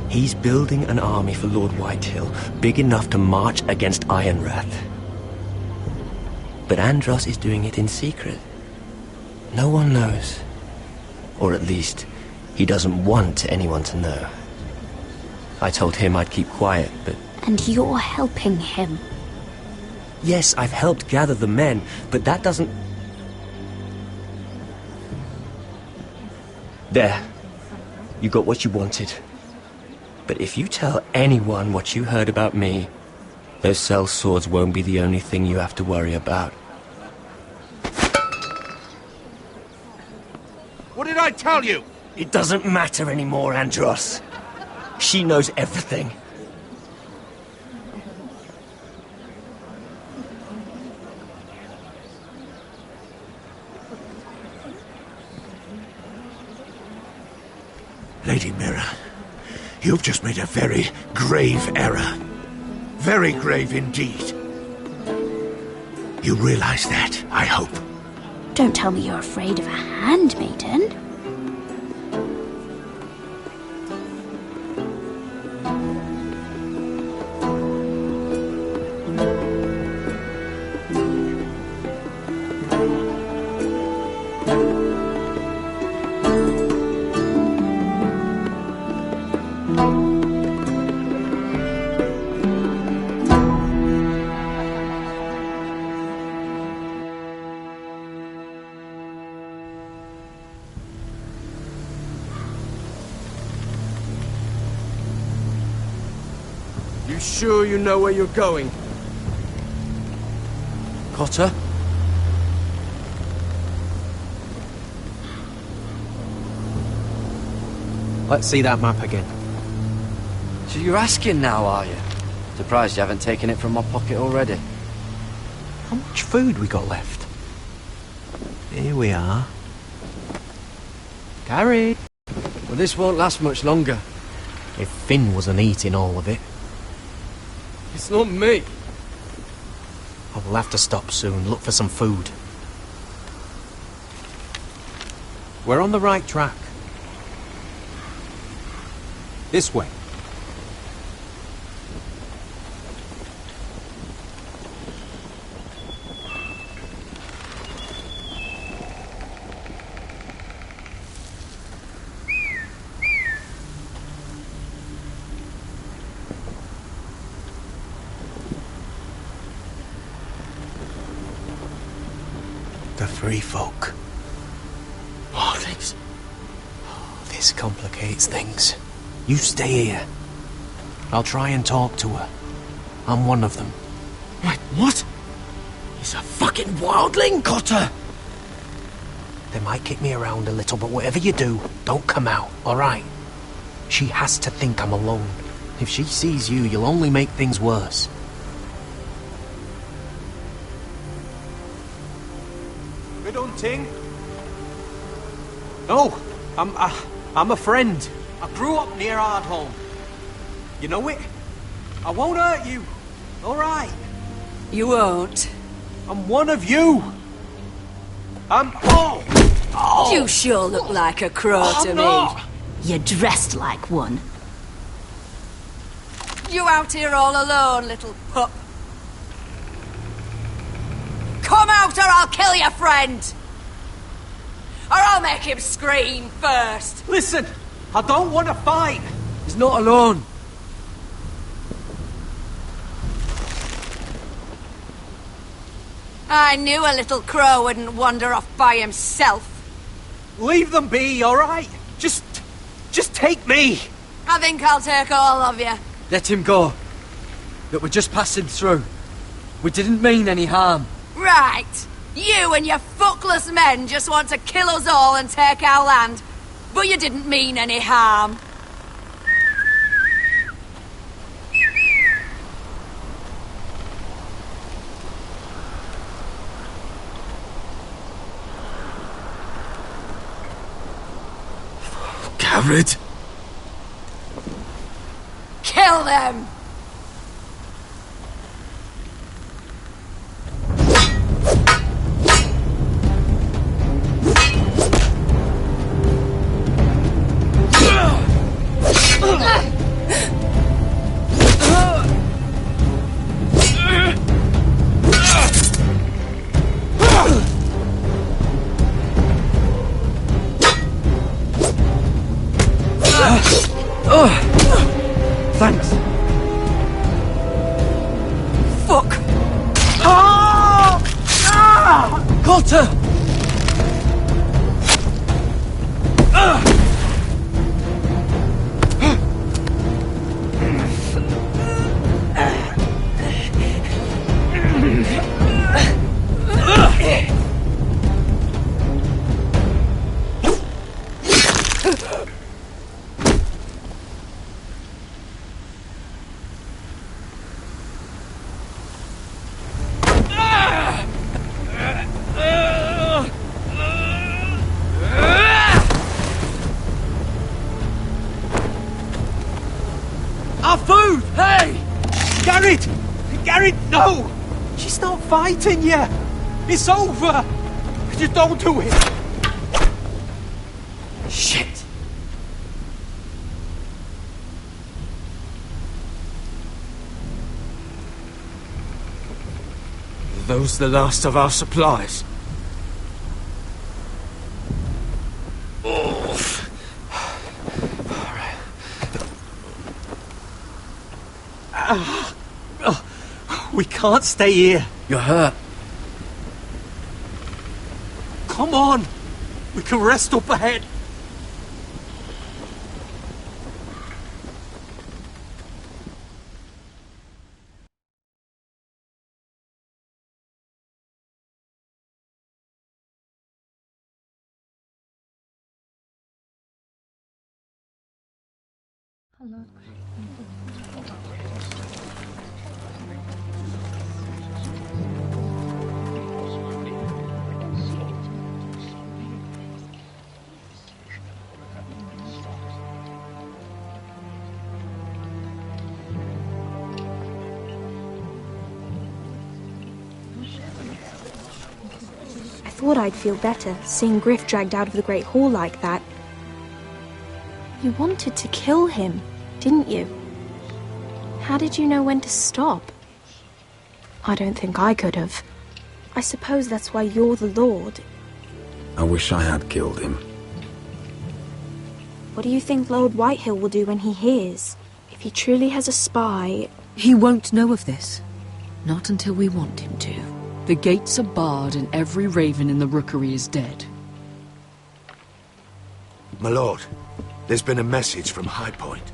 He's building an army for Lord Whitehill, big enough to march against Ironrath. But Andros is doing it in secret. No one knows. Or at least, he doesn't want anyone to know. I told him I'd keep quiet, but... And you're helping him? Yes, I've helped gather the men, but that doesn't... There. You got what you wanted. But if you tell anyone what you heard about me, those sellswords won't be the only thing you have to worry about. What did I tell you? It doesn't matter anymore, Andros. She knows everything. Lady Mira, you've just made a very grave error. Very grave indeed. You realize that, I hope. Don't tell me you're afraid of a handmaiden. You sure you know where you're going? Cotter? Let's see that map again. So you're asking now, are you? Surprised you haven't taken it from my pocket already. How much food we got left? Here we are. Carry. Well, this won't last much longer. If Finn wasn't eating all of it. It's not me. I will have to stop soon, look for some food. We're on the right track. This way. The free folk. This complicates things. You stay here. I'll try and talk to her. I'm one of them. Wait, what? He's a fucking wildling, Cotter! They might kick me around a little, but whatever you do, don't come out, alright? She has to think I'm alone. If she sees you, you'll only make things worse. Good hunting. No, I'm a friend. I grew up near Ardholm. You know it? I won't hurt you. All right. You won't. I'm one of you. I'm... Oh! You sure look like a crow to me. Not. You're dressed like one. You out here all alone, little pup? Come out or I'll kill your friend! Or I'll make him scream first! Listen, I don't want to fight. He's not alone. I knew a little crow wouldn't wander off by himself. Leave them be, all right? Just take me. I think I'll take all of you. Let him go. Look, we're just passing through. We didn't mean any harm. Right. You and your fuckless men just want to kill us all and take our land. But you didn't mean any harm. Garrett. Kill them! Thanks. Fuck! Got her! Our food! Hey! Garrett! Garrett, no! She's not fighting yet! It's over! Just don't do it! Shit! Are those the last of our supplies? We can't stay here. You're hurt. Come on! We can rest up ahead. I thought I'd feel better, seeing Griff dragged out of the Great Hall like that. You wanted to kill him, didn't you? How did you know when to stop? I don't think I could have. I suppose that's why you're the Lord. I wish I had killed him. What do you think Lord Whitehill will do when he hears? If he truly has a spy... He won't know of this. Not until we want him to. The gates are barred and every raven in the rookery is dead. My lord, there's been a message from High Point.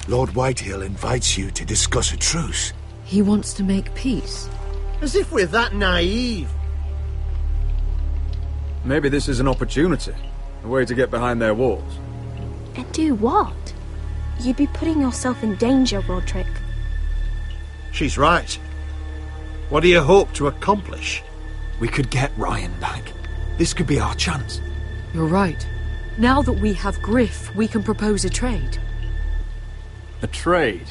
Lord Whitehill invites you to discuss a truce. He wants to make peace. As if we're that naive. Maybe this is an opportunity. A way to get behind their walls. And do what? You'd be putting yourself in danger, Roderick. She's right. What do you hope to accomplish? We could get Ryan back. This could be our chance. You're right. Now that we have Griff, we can propose a trade. A trade?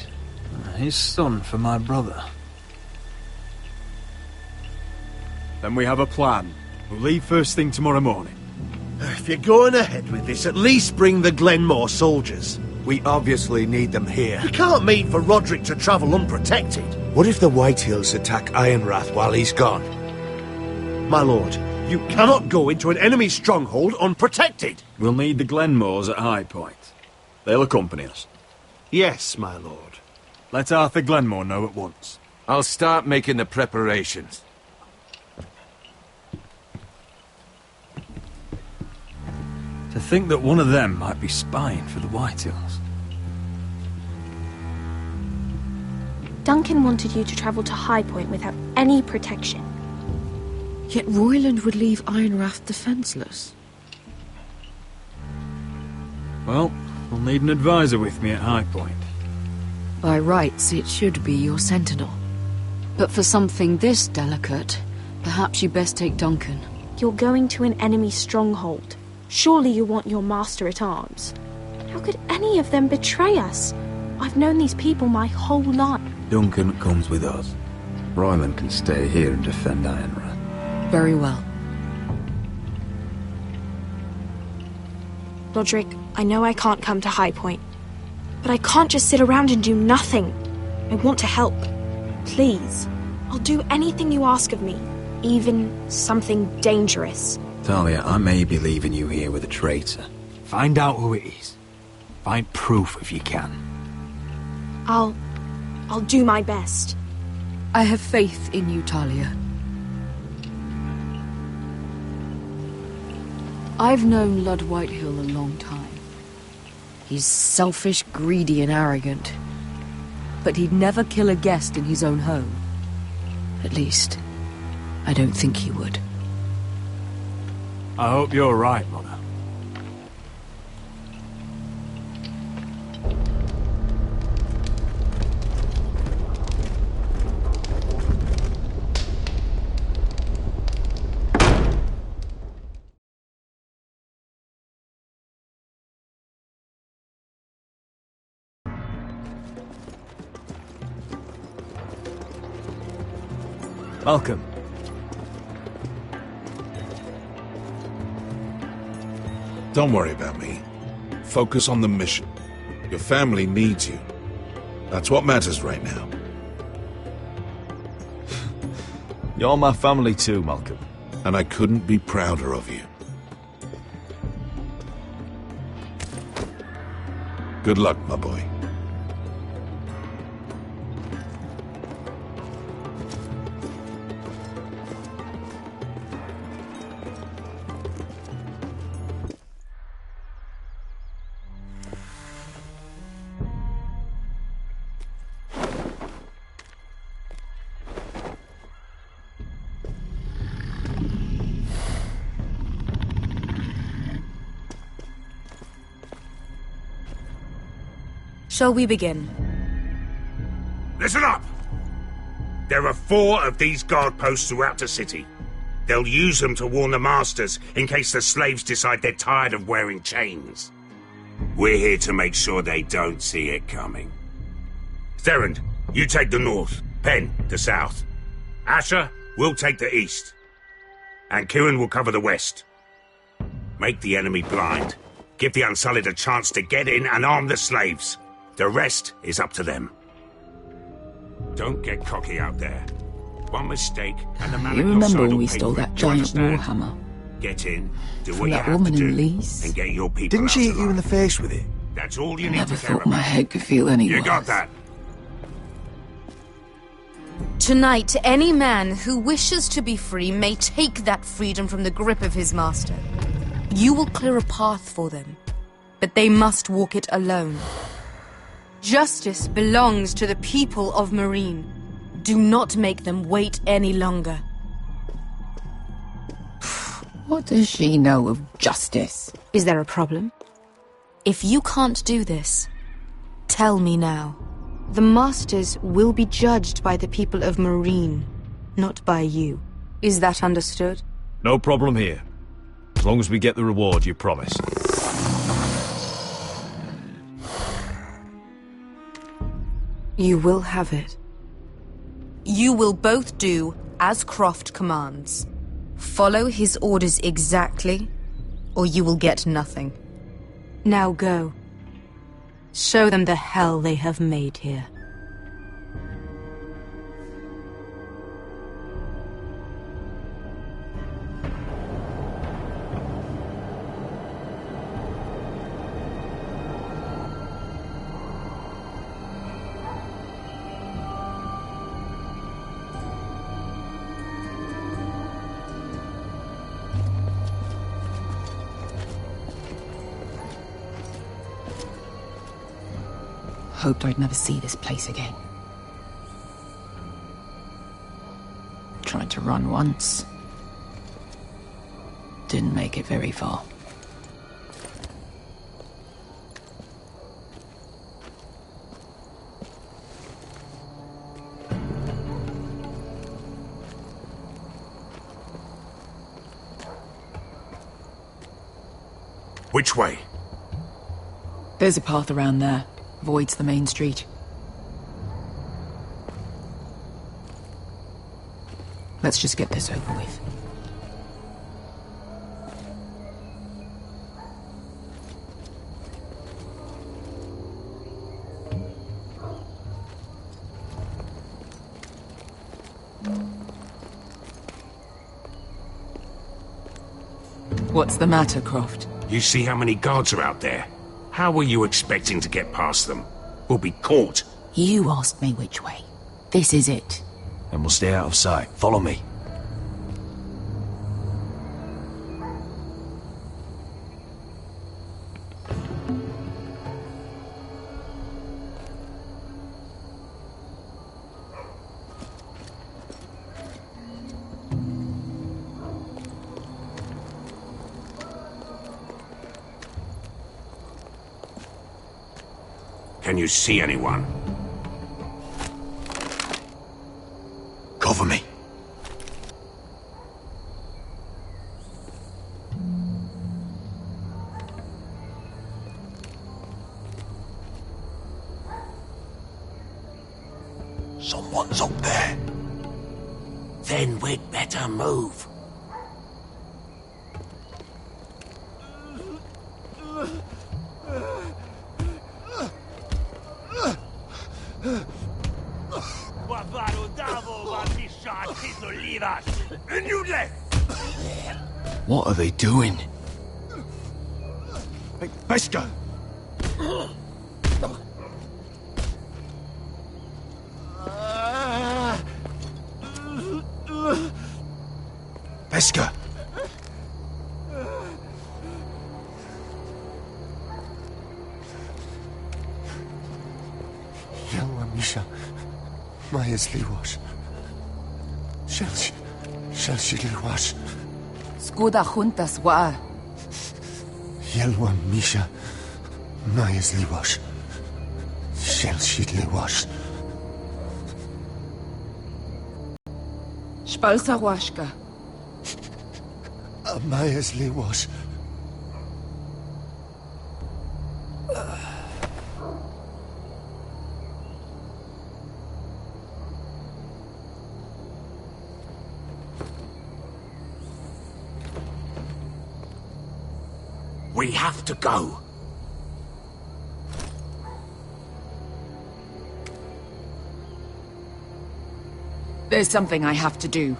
His son for my brother. Then we have a plan. We'll leave first thing tomorrow morning. If you're going ahead with this, at least bring the Glenmore soldiers. We obviously need them here. You can't mean for Roderick to travel unprotected. What if the Whitehills attack Ironrath while he's gone? My lord, you cannot go into an enemy stronghold unprotected. We'll need the Glenmores at High Point. They'll accompany us. Yes, my lord. Let Arthur Glenmore know at once. I'll start making the preparations. To think that one of them might be spying for the Whitehills. Duncan wanted you to travel to High Point without any protection. Yet Royland would leave Ironrath defenseless. Well, we'll need an advisor with me at High Point. By rights, it should be your sentinel. But for something this delicate, perhaps you best take Duncan. You're going to an enemy stronghold. Surely you want your master-at-arms. How could any of them betray us? I've known these people my whole life. Duncan comes with us. Royland can stay here and defend Ironrath. Very well. Roderick, I know I can't come to High Point, but I can't just sit around and do nothing. I want to help. Please. I'll do anything you ask of me, even something dangerous. Talia, I may be leaving you here with a traitor. Find out who it is. Find proof if you can. I'll do my best. I have faith in you, Talia. I've known Lud Whitehill a long time. He's selfish, greedy, and arrogant. But he'd never kill a guest in his own home. At least, I don't think he would. I hope you're right, Mother. Malcolm. Don't worry about me. Focus on the mission. Your family needs you. That's what matters right now. You're my family too, Malcolm. And I couldn't be prouder of you. Good luck, my boy. Shall we begin? Listen up! There are 4 of these guard posts throughout the city. They'll use them to warn the masters in case the slaves decide they're tired of wearing chains. We're here to make sure they don't see it coming. Therend, you take the north. Penn, the south. Asher, we'll take the east. And Kieran will cover the west. Make the enemy blind. Give the Unsullied a chance to get in and arm the slaves. The rest is up to them. Don't get cocky out there. One mistake and the man You at your remember side when will we pay stole for it. that Do you giant understand? warhammer? Get in, do From what you that have woman to in do, Lees? and get your people Didn't out she hit you alive. in the face with it? That's all you I need never to care thought my about. head could feel any You worse. got that? Tonight, any man who wishes to be free may take that freedom from the grip of his master. You will clear a path for them, but they must walk it alone. Justice belongs to the people of Marine. Do not make them wait any longer. What does she know of justice? Is there a problem? If you can't do this, tell me now. The masters will be judged by the people of Marine, not by you. Is that understood? No problem here. As long as we get the reward you promised. You will have it. You will both do as Croft commands. Follow his orders exactly, or you will get nothing. Now go. Show them the hell they have made here. Hoped I'd never see this place again. Tried to run once. Didn't make it very far. Which way? There's a path around there. Avoids the main street. Let's just get this over with. What's the matter, Croft? You see how many guards are out there? How were you expecting to get past them? We'll be caught. You asked me which way. This is it. Then we'll stay out of sight. Follow me. Can you see anyone? Cover me. Someone's up there. Then we'd better move. What are they doing? Pesca! Pesca! Yelwa Misha, Maya's Liwash. Shall she Liwash? Skuda juntas wa. Yelwa Misha, Maya's Liwash. Shall she Liwash? Spalsa washka. Maya's Liwash. We have to go. There's something I have to do.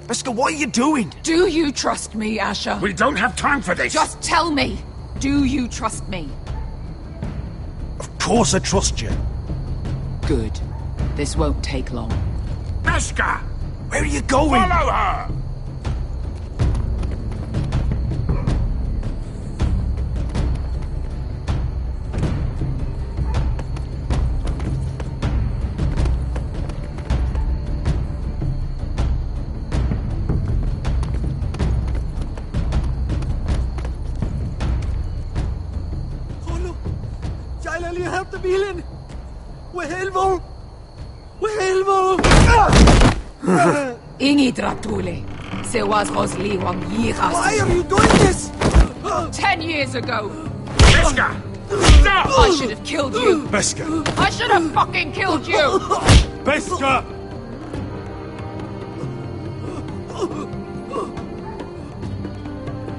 Pesca, what are you doing? Do you trust me, Asher? We don't have time for this. Just tell me. Do you trust me? Of course I trust you. Good. This won't take long. Pesca! Where are you going? Follow her! Ingi Dratule. Se was Rosli Wang Yiras. Why are you doing this? 10 years ago. Pesca! Stop! I should have killed you! Beskha! I should have fucking killed you! Beskha!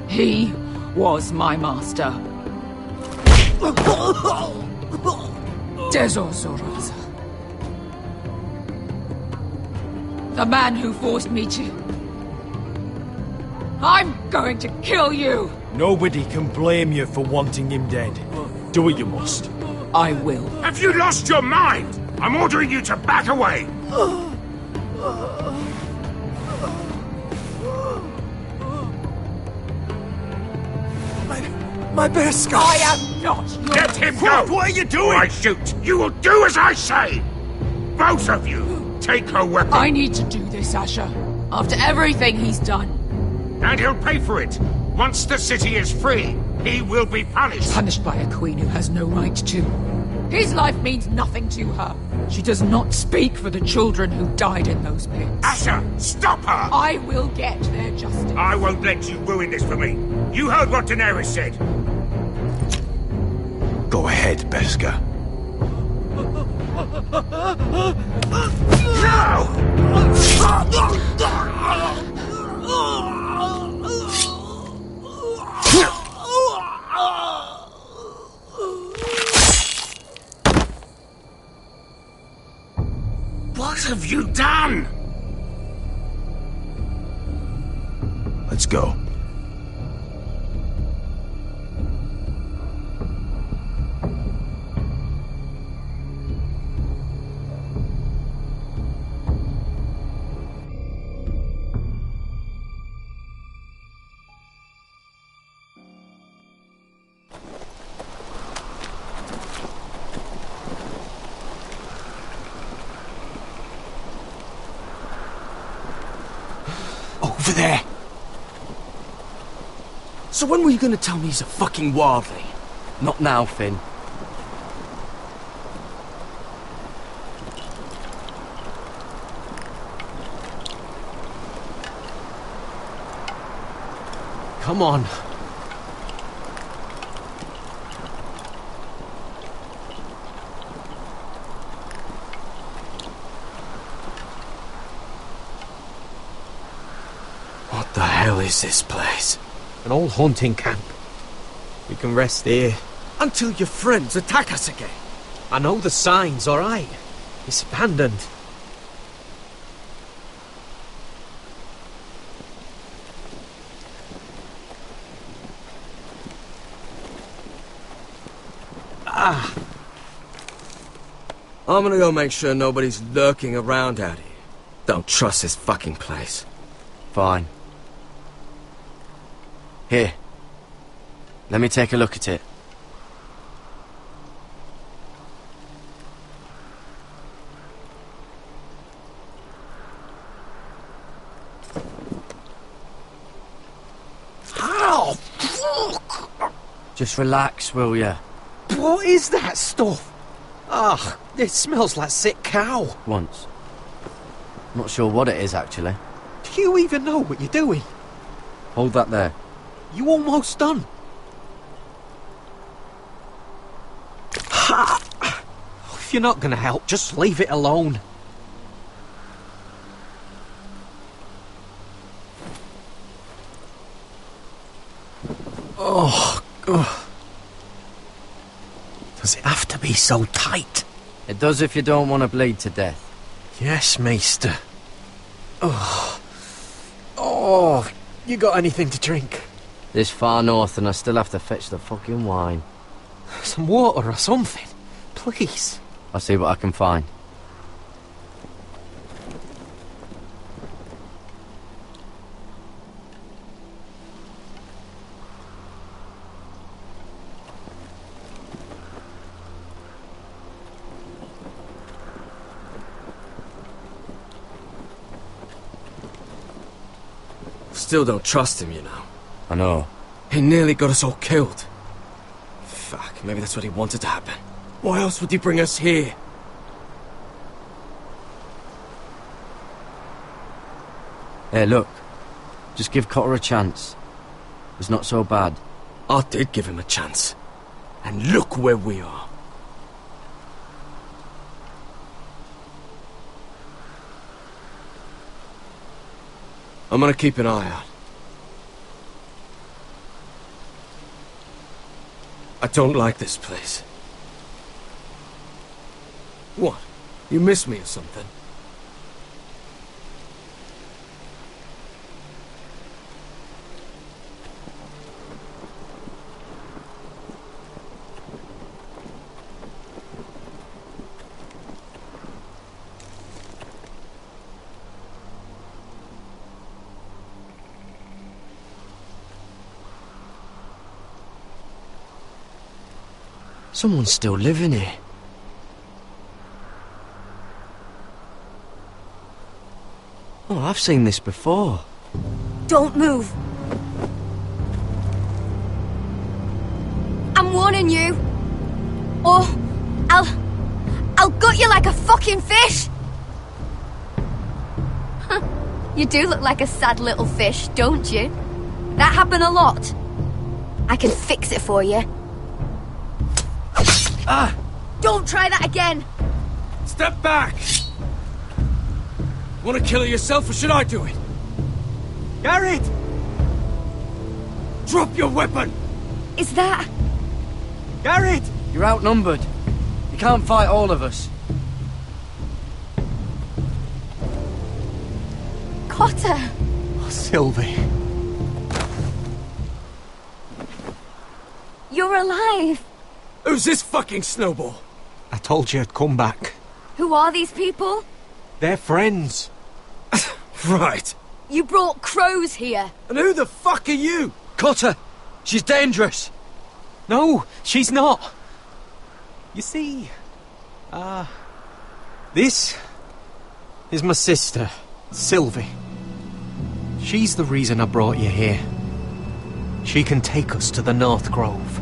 He was my master. Dezozoraza. The man who forced me to... I'm going to kill you! Nobody can blame you for wanting him dead. Do what you must. I will. Have you lost your mind? I'm ordering you to back away! My Beskha! I am not your... Let him go! What are you doing? Or I shoot! You will do as I say! Both of you, take her weapon. I need to do this, Asher. After everything he's done. And he'll pay for it. Once the city is free, he will be punished. Punished by a queen who has no right to. His life means nothing to her. She does not speak for the children who died in those pits. Asher, stop her! I will get their justice. I won't let you ruin this for me. You heard what Daenerys said. Go ahead, Beskha. What have you done? Let's go. Over there! So when were you gonna tell me he's a fucking wildling? Not now, Finn. Come on. What the hell is this place? An old hunting camp. We can rest here. Until your friends attack us again. I know the signs, alright? It's abandoned. I'm gonna go make sure nobody's lurking around out here. Don't trust this fucking place. Fine. Here. Let me take a look at it. How? Fuck! Just relax, will ya? What is that stuff? Ugh, it smells like sick cow. Once. Not sure what it is, actually. Do you even know what you're doing? Hold that there. You almost done. Ha! If you're not gonna help, just leave it alone. Oh, God. Does it have to be so tight? It does if you don't want to bleed to death. Yes, Maester. Oh. Oh, you got anything to drink? This far north and I still have to fetch the fucking wine. Some water or something, please. I'll see what I can find. Still don't trust him, you know. I know. He nearly got us all killed. Fuck, maybe that's what he wanted to happen. Why else would he bring us here? Hey, look. Just give Cotter a chance. It's not so bad. I did give him a chance. And look where we are. I'm gonna keep an eye out. I don't like this place. What? You miss me or something? Someone's still living here. Oh, I've seen this before. Don't move. I'm warning you. Or I'll gut you like a fucking fish. You do look like a sad little fish, don't you? That happen a lot. I can fix it for you. Ah! Don't try that again! Step back! Want to kill her yourself, or should I do it? Garrett! Drop your weapon! Is that... Garrett! You're outnumbered. You can't fight all of us. Cotter! Oh, Sylvie. You're alive! Who's this fucking snowball? I told you I'd come back. Who are these people? They're friends. Right. You brought crows here. And who the fuck are you? Cut her! She's dangerous! No, she's not. You see... this is my sister, Sylvie. She's the reason I brought you here. She can take us to the North Grove.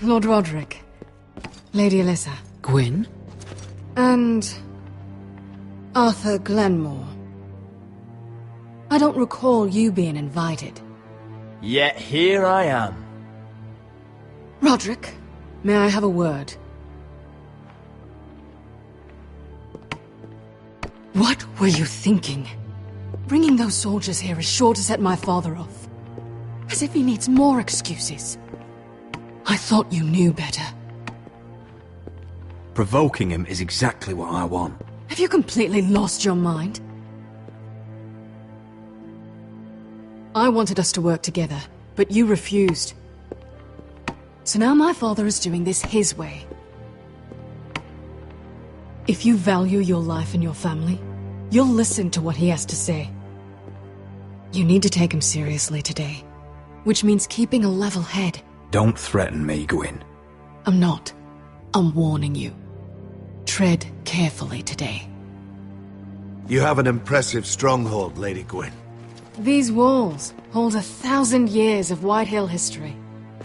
Lord Roderick, Lady Alyssa. Gwyn? And... Arthur Glenmore. I don't recall you being invited. Yet here I am. Roderick, may I have a word? What were you thinking? Bringing those soldiers here is sure to set my father off. As if he needs more excuses. I thought you knew better. Provoking him is exactly what I want. Have you completely lost your mind? I wanted us to work together, but you refused. So now my father is doing this his way. If you value your life and your family, you'll listen to what he has to say. You need to take him seriously today, which means keeping a level head. Don't threaten me, Gwyn. I'm not. I'm warning you. Tread carefully today. You have an impressive stronghold, Lady Gwyn. These walls hold 1,000 years of White Hill history.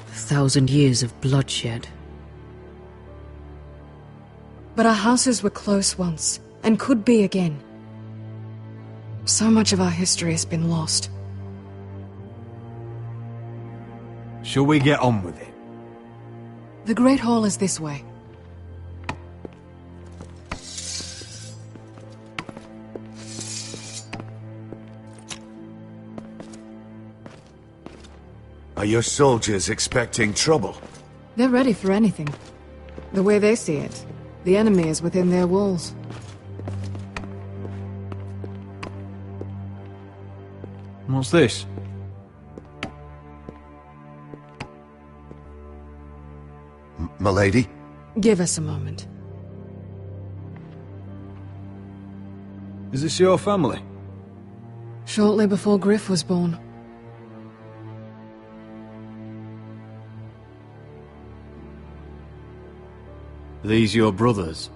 1,000 years of bloodshed. But our houses were close once, and could be again. So much of our history has been lost. Shall we get on with it? The Great Hall is this way. Are your soldiers expecting trouble? They're ready for anything. The way they see it, the enemy is within their walls. What's this? M'lady? Give us a moment. Is this your family? Shortly before Griff was born. These your brothers?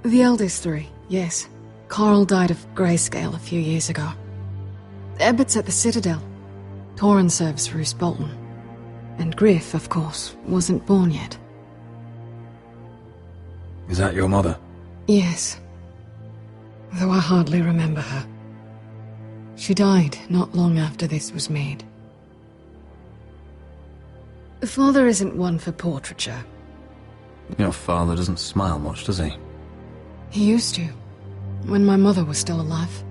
The eldest three, yes. Carl died of grayscale a few years ago. Ebbert's at the Citadel. Torrin serves Roose Bolton. And Griff, of course, wasn't born yet. Is that your mother? Yes. Though I hardly remember her. She died not long after this was made. Father isn't one for portraiture. Your father doesn't smile much, does he? He used to, when my mother was still alive.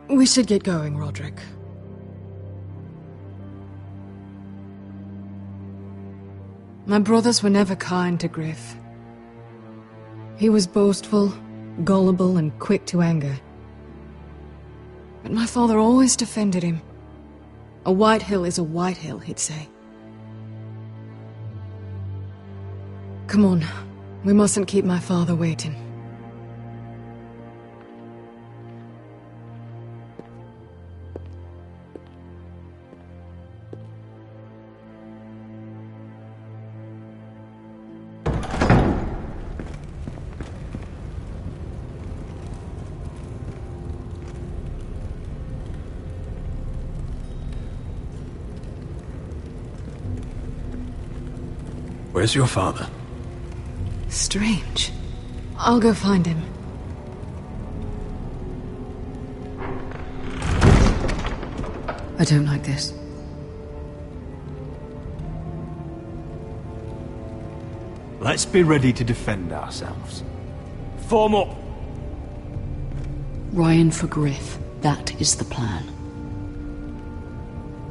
We should get going, Roderick. My brothers were never kind to Griff. He was boastful, gullible, and quick to anger. But my father always defended him. A white hill is a white hill, he'd say. Come on, we mustn't keep my father waiting. Where's your father? Strange. I'll go find him. I don't like this. Let's be ready to defend ourselves. Form up! Ryan for Griff. That is the plan.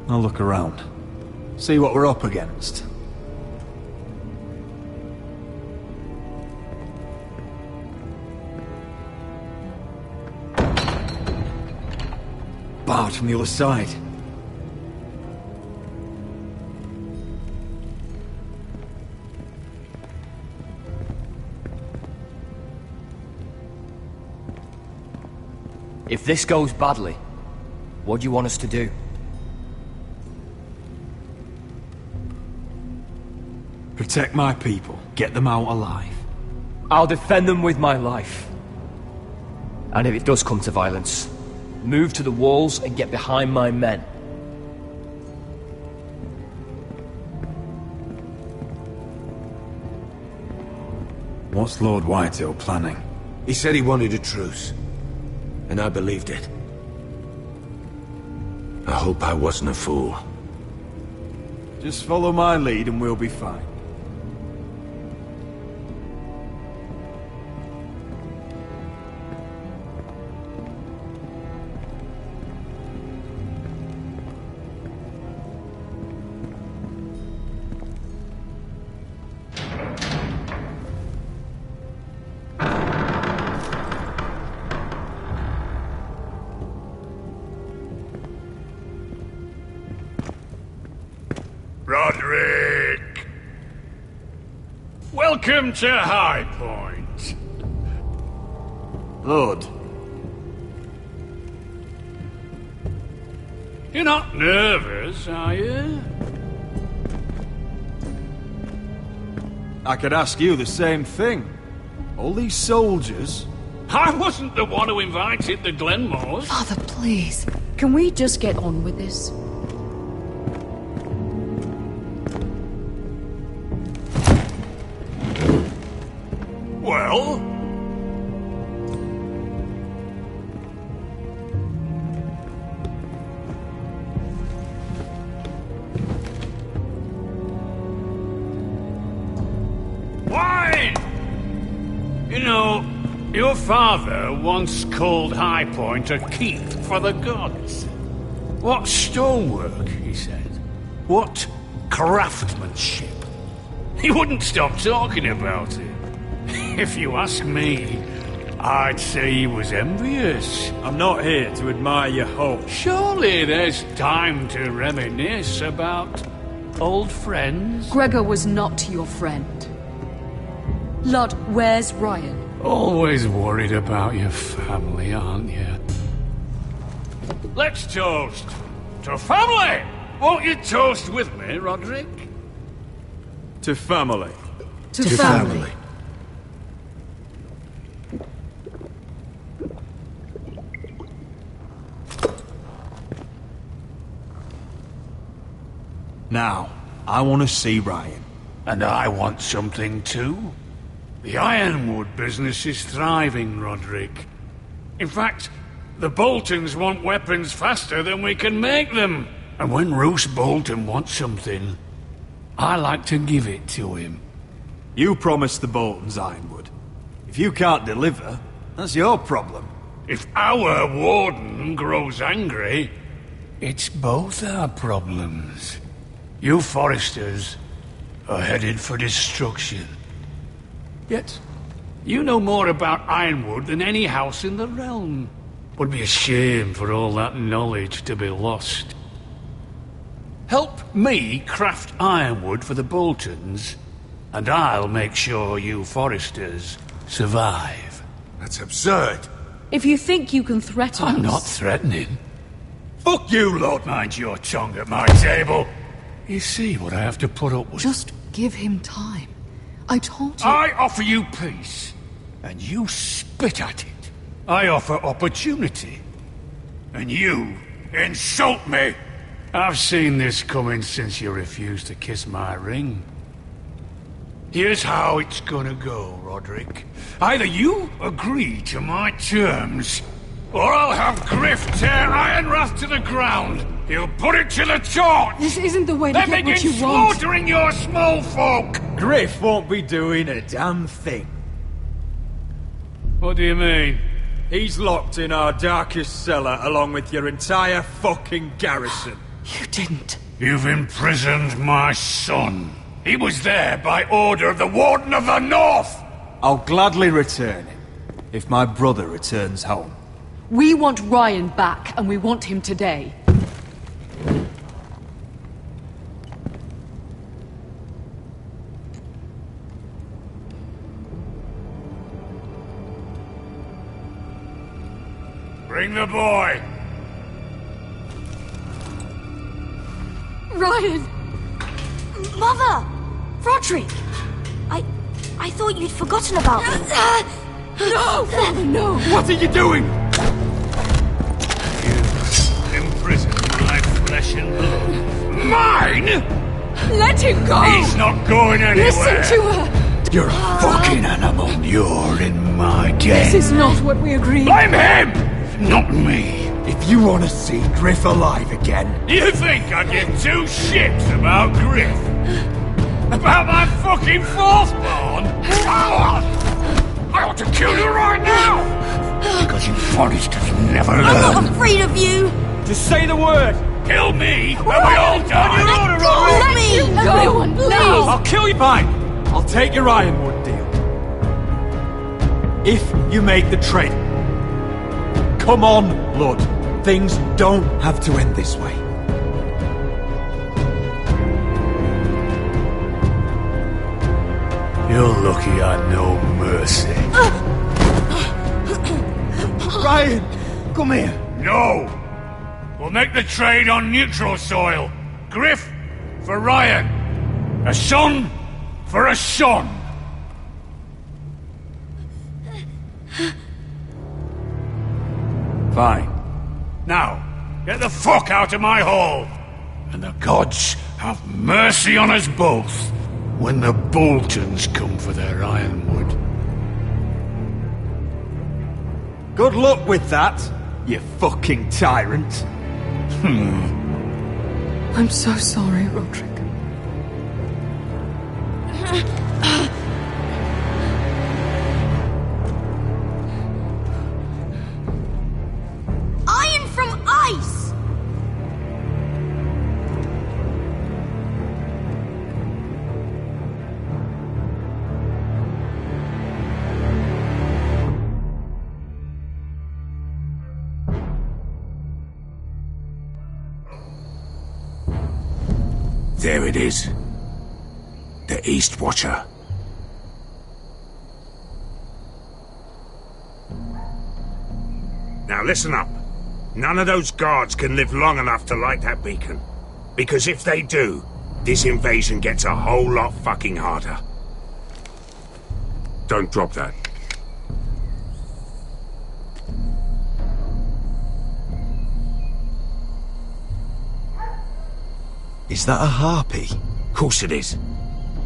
I'll look around. See what we're up against. Barred from the other side. If this goes badly, what do you want us to do? Protect my people. Get them out alive. I'll defend them with my life. And if it does come to violence, move to the walls and get behind my men. What's Lord Whitehill planning? He said he wanted a truce, and I believed it. I hope I wasn't a fool. Just follow my lead and we'll be fine. Roderick! Welcome to High Point. Lord. You're not nervous, are you? I could ask you the same thing. All these soldiers... I wasn't the one who invited the Glenmores. Father, please. Can we just get on with this? Well? Wine! You know, your father once called High Point a keep for the gods. What stonework, he said. What craftsmanship. He wouldn't stop talking about it. If you ask me, I'd say he was envious. I'm not here to admire your hope. Surely there's time to reminisce about old friends. Gregor was not your friend. Lud, where's Ryan? Always worried about your family, aren't you? Let's toast. To family! Won't you toast with me, Roderick? To family. To family. Now, I want to see Ryan. And I want something too. The Ironwood business is thriving, Roderick. In fact, the Boltons want weapons faster than we can make them. And when Roose Bolton wants something, I like to give it to him. You promised the Boltons Ironwood. If you can't deliver, that's your problem. If our warden grows angry, it's both our problems. You Foresters are headed for destruction. Yet, you know more about Ironwood than any house in the realm. Would be a shame for all that knowledge to be lost. Help me craft ironwood for the Boltons, and I'll make sure you Foresters survive. That's absurd. If you think you can threaten us... I'm not threatening. Fuck you, Lord. Mind your tongue at my table. You see what I have to put up with? Just give him time. I told you... I offer you peace, and you spit at it. I offer opportunity, and you insult me. I've seen this coming since you refused to kiss my ring. Here's how it's gonna go, Roderick. Either you agree to my terms, or I'll have Griff tear Ironrath to the ground. He'll put it to the torch. This isn't the way to then get what begin you want. slaughtering your small folk. Griff won't be doing a damn thing. What do you mean? He's locked in our darkest cellar along with your entire fucking garrison. You didn't. You've imprisoned my son. He was there by order of the Warden of the North! I'll gladly return him, if my brother returns home. We want Ryan back, and we want him today. Bring the boy! Ryan! Mother! Roderick! I thought you'd forgotten about me. No! No! What are you doing? You imprisoned my flesh and blood. Mine?! Let him go! He's not going anywhere! Listen to her! You're a fucking animal. You're in my den. This is not what we agreed. Blame him! Not me. If you want to see Griff alive again... You think I give two shits about Griff? About my fucking fourthborn? I ought to kill you right now! Because you Foresters never learn. I'm not afraid of you! Just say the word! Kill me, and we all die! Let me! Everyone, please! I'll kill you! Fine! I'll take your Ironwood deal. If you make the trade. Come on, Lord. Things don't have to end this way. You're lucky I know mercy. Ryan, come here. No! We'll make the trade on neutral soil. Griff for Ryan. A son for a son. Fine. Now, get the fuck out of my hall! And the gods have mercy on us both when the Boltons come for their ironwood. Good luck with that, you fucking tyrant. I'm so sorry, Roderick. Iron from ice! There it is. The East Watcher. Now listen up. None of those guards can live long enough to light that beacon. Because if they do, this invasion gets a whole lot fucking harder. Don't drop that. Is that a harpy? Of course it is.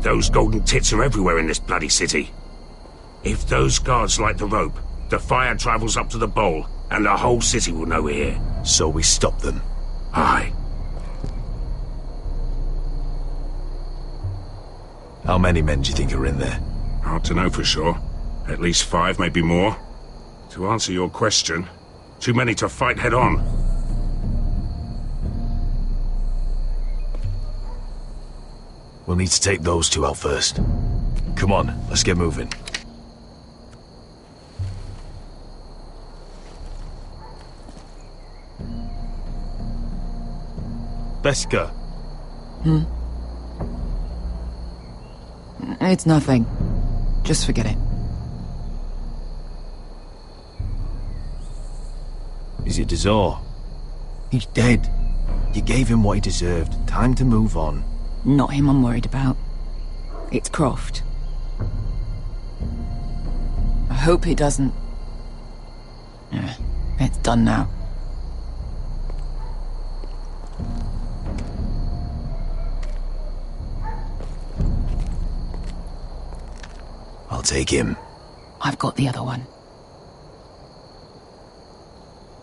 Those golden tits are everywhere in this bloody city. If those guards light the rope, the fire travels up to the bowl, and the whole city will know we're here. So we stop them? Aye. How many men do you think are in there? Hard to know for sure. At least 5, maybe more. To answer your question, too many to fight head on. We'll need to take those 2 out first. Come on, let's get moving. Beska. It's nothing. Just forget it. Is it Dazor? He's dead. You gave him what he deserved. Time to move on. Not him I'm worried about. It's Croft. I hope he doesn't... Yeah, it's done now. I'll take him. I've got the other one.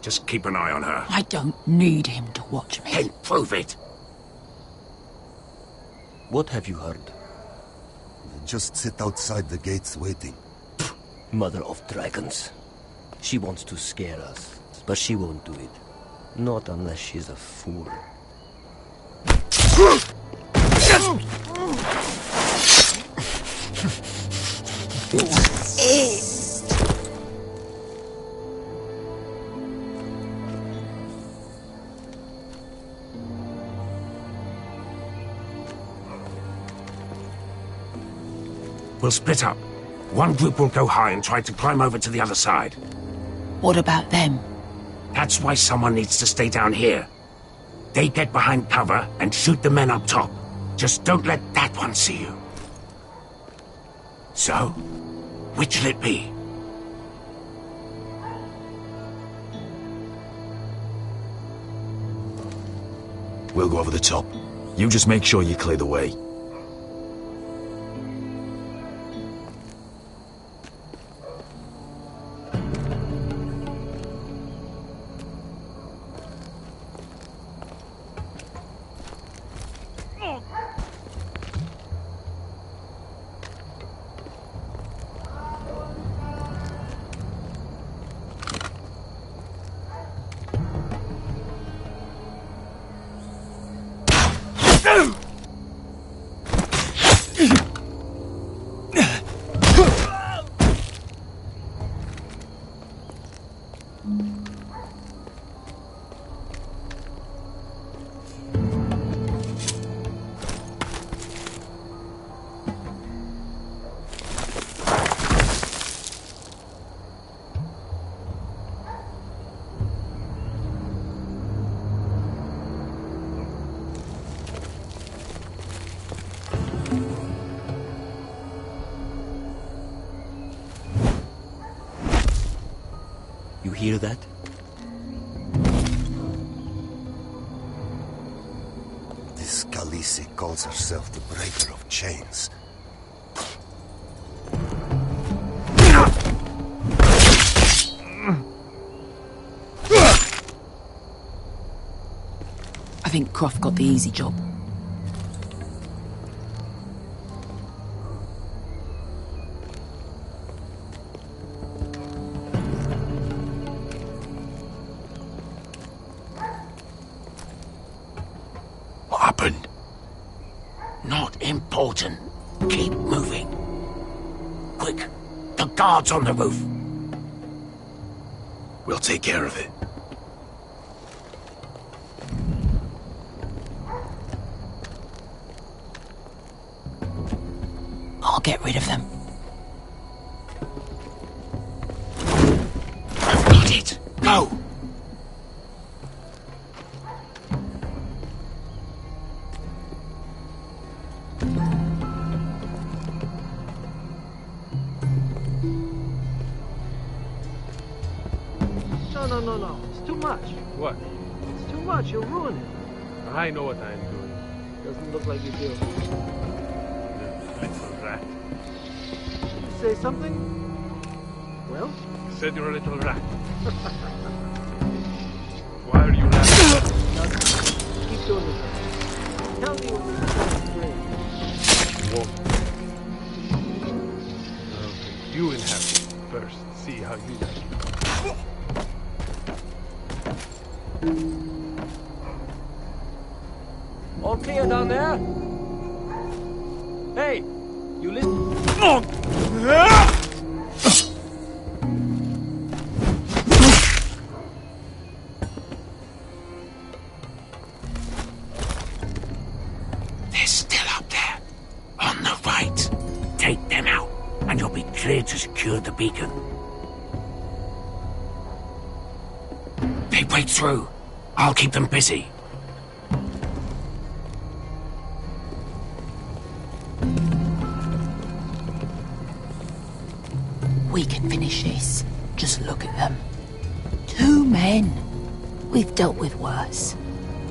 Just keep an eye on her. I don't need him to watch me. Then prove it. What have you heard? They just sit outside the gates waiting. Mother of dragons. She wants to scare us, but she won't do it. Not unless she's a fool. We'll split up. One group will go high and try to climb over to the other side. What about them? That's why someone needs to stay down here. They get behind cover and shoot the men up top. Just don't let that one see you. So, which'll it be? We'll go over the top. You just make sure you clear the way. You hear that? This Khaleesi calls herself the Breaker of Chains. I think Croft got the easy job. What happened? Not important. Keep moving. Quick, the guards on the roof. We'll take care of it. I'll get rid of them. I've got it. Go. No. It's too much. What? It's too much. You'll ruin it. I know what I am doing. Doesn't look like you do. Little rat. Did you say something? Well? I said you're a little rat. Why are you laughing? Keep doing it. Tell me when you start Won't. You inhabit first. See how you like it. All clear down there? Hey, you listen. They're still up there. On the right. Take them out, and you'll be clear to secure the beacon. They break through. I'll keep them busy. We can finish this. Just look at them. 2 men. We've dealt with worse.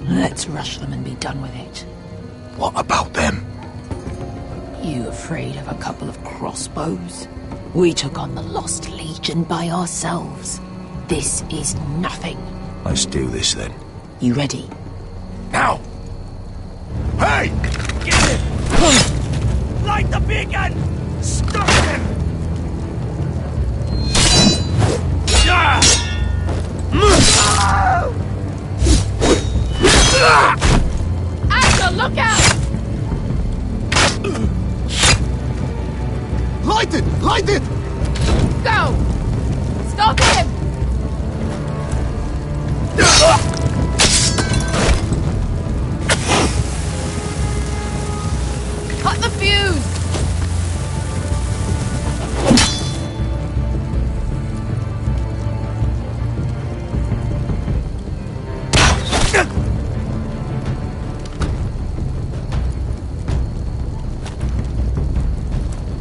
Let's rush them and be done with it. What about them? You afraid of a couple of crossbows? We took on the Lost Legion by ourselves. This is nothing. Let's do this then. You ready? Now! Hey! Get it! Light the beacon! Stop him! Asher, look out! Light it! Light it! Go! Stop him! Cut the fuse!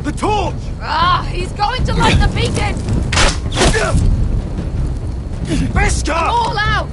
The torch! Ah, he's going to light the beacon! Beskar! I'm all out!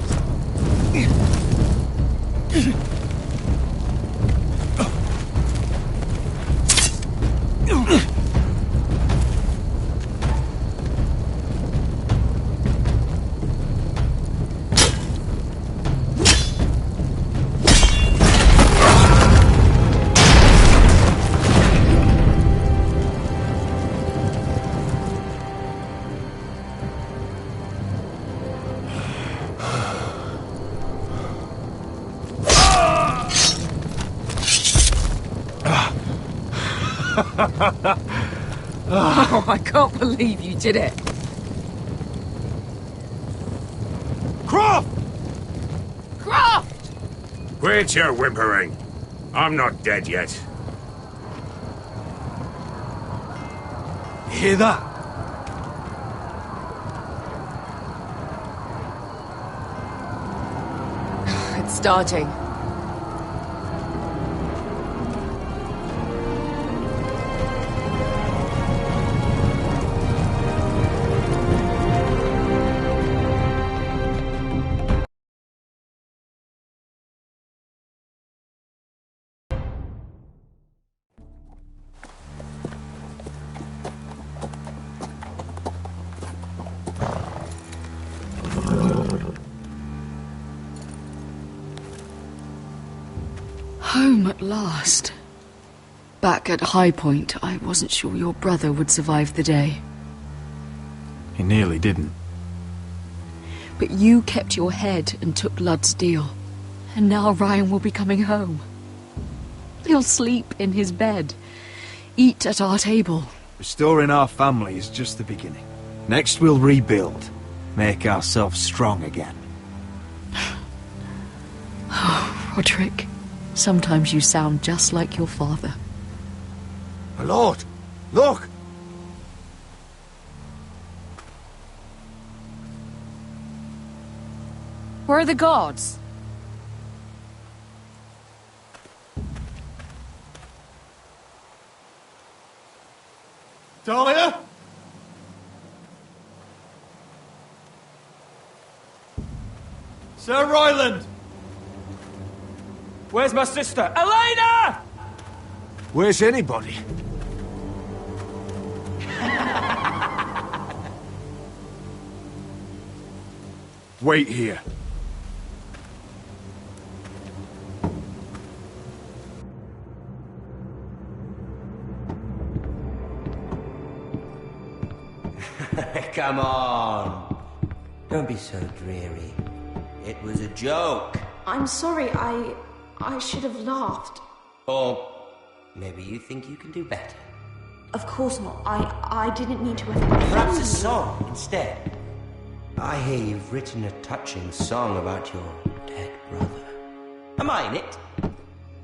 Oh, I can't believe you did it. Croft! Croft! Quit your whimpering. I'm not dead yet. You hear that? It's starting. Home at last. Back at High Point, I wasn't sure your brother would survive the day. He nearly didn't. But you kept your head and took Ludd's deal. And now Ryan will be coming home. He'll sleep in his bed, eat at our table. Restoring our family is just the beginning. Next we'll rebuild. Make ourselves strong again. Oh, Roderick. Sometimes you sound just like your father. My lord, look! Where are the guards? Dahlia? Sir Royland! Where's my sister? Elena! Where's anybody? Wait here. Come on. Don't be so dreary. It was a joke. I'm sorry, I should have laughed. Or maybe you think you can do better. Of course not. I didn't mean to offend Perhaps a you. song instead. I hear you've written a touching song about your dead brother. Am I in it?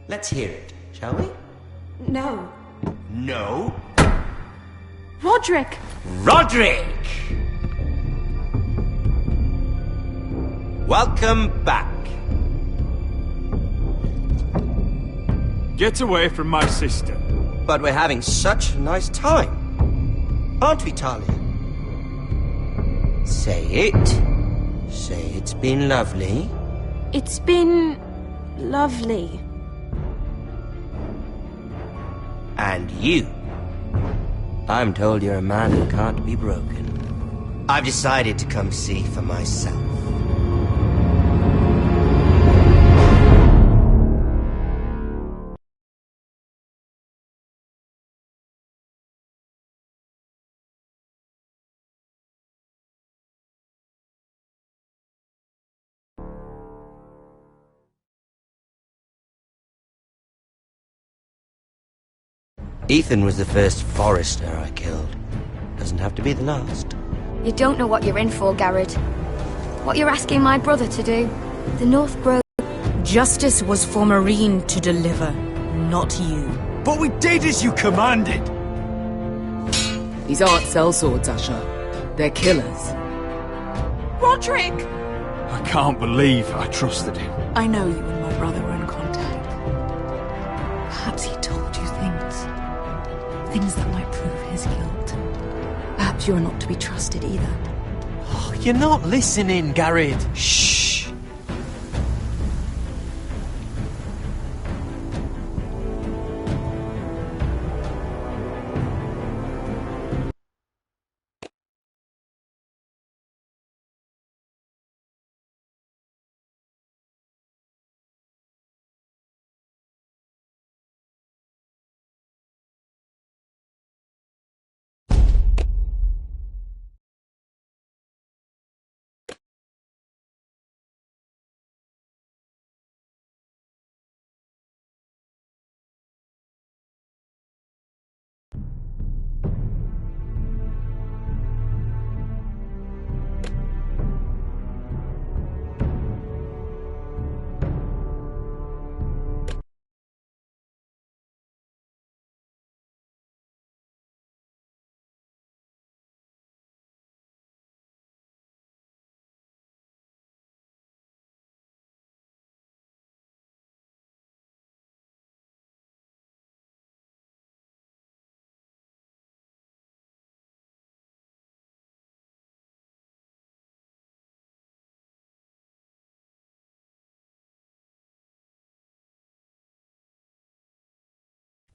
Let's hear it, shall we? No. No? Roderick! Roderick! Welcome back. Get away from my sister. But we're having such a nice time. Aren't we, Talia? Say it. Say it's been lovely. It's been lovely. And you. I'm told you're a man who can't be broken. I've decided to come see for myself. Ethan was the first Forester I killed. Doesn't have to be the last. You don't know what you're in for, Garrett. What you're asking my brother to do. The North Grove... Justice was for Marine to deliver, not you. But we did as you commanded! These aren't sellswords, Asher. They're killers. Roderick! I can't believe I trusted him. I know you and my brother were in contact. Perhaps he told you things. Things that might prove his guilt. Perhaps you're not to be trusted either. Oh, you're not listening, Garrett. Shh.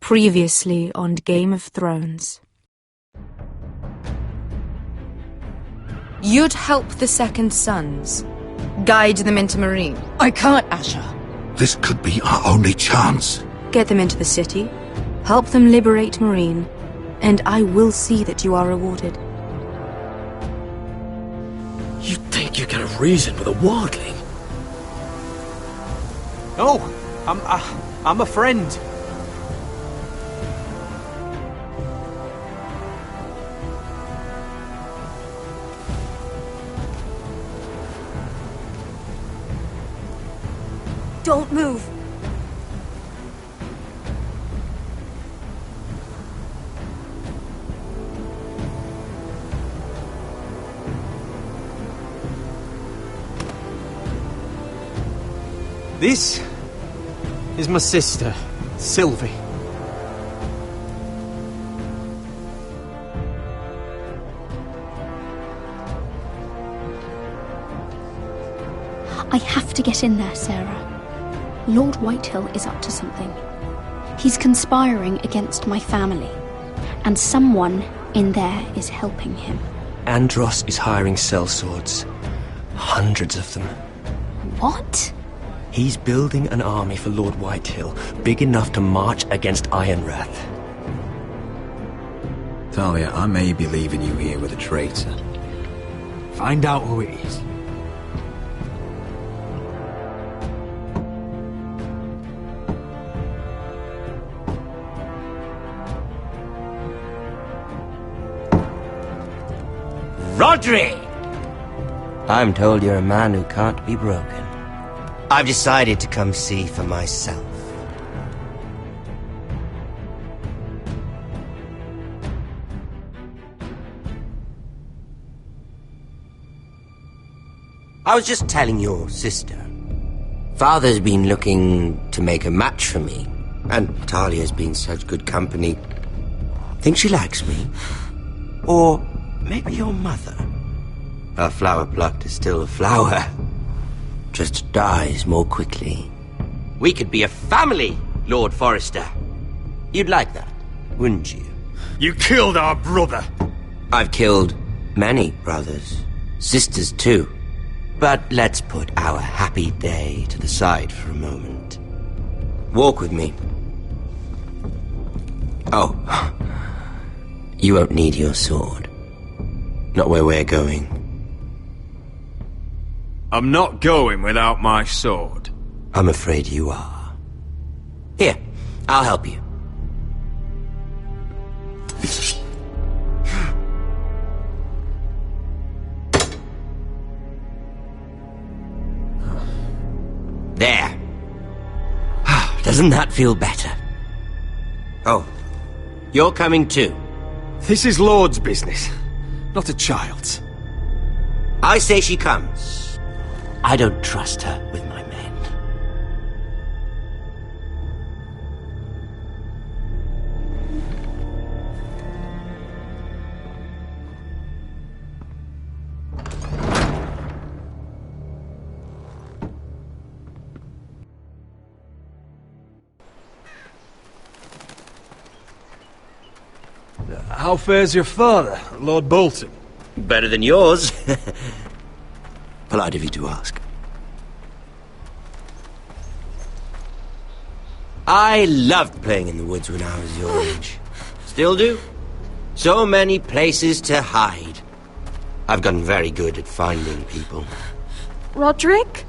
Previously on Game of Thrones. You'd help the Second Sons. Guide them into Marine. I can't, Asher. This could be our only chance. Get them into the city. Help them liberate Marine. And I will see that you are rewarded. You think you can reason with a wardling? No, I'm a friend. Don't move. This is my sister, Sylvie. I have to get in there, Sarah. Lord Whitehill is up to something. He's conspiring against my family, and someone in there is helping him. Andros is hiring sellswords. Hundreds of them. What? He's building an army for Lord Whitehill, big enough to march against Ironrath. Talia, I may be leaving you here with a traitor. Find out who it is. Rodri! I'm told you're a man who can't be broken. I've decided to come see for myself. I was just telling your sister. Father's been looking to make a match for me, and Talia's been such good company. Think she likes me? Or maybe your mother? A flower plucked is still a flower. Just dies more quickly. We could be a family, Lord Forrester. You'd like that, wouldn't you? You killed our brother. I've killed many brothers. Sisters, too. But let's put our happy day to the side for a moment. Walk with me. Oh. You won't need your sword. Not where we're going. I'm not going without my sword. I'm afraid you are. Here, I'll help you. There. Doesn't that feel better? Oh, you're coming too. This is Lord's business, not a child's. I say she comes. I don't trust her with my men. How fares your father, Lord Bolton? Better than yours. Polite of you to ask. I loved playing in the woods when I was your age. Still do. So many places to hide. I've gotten very good at finding people. Roderick?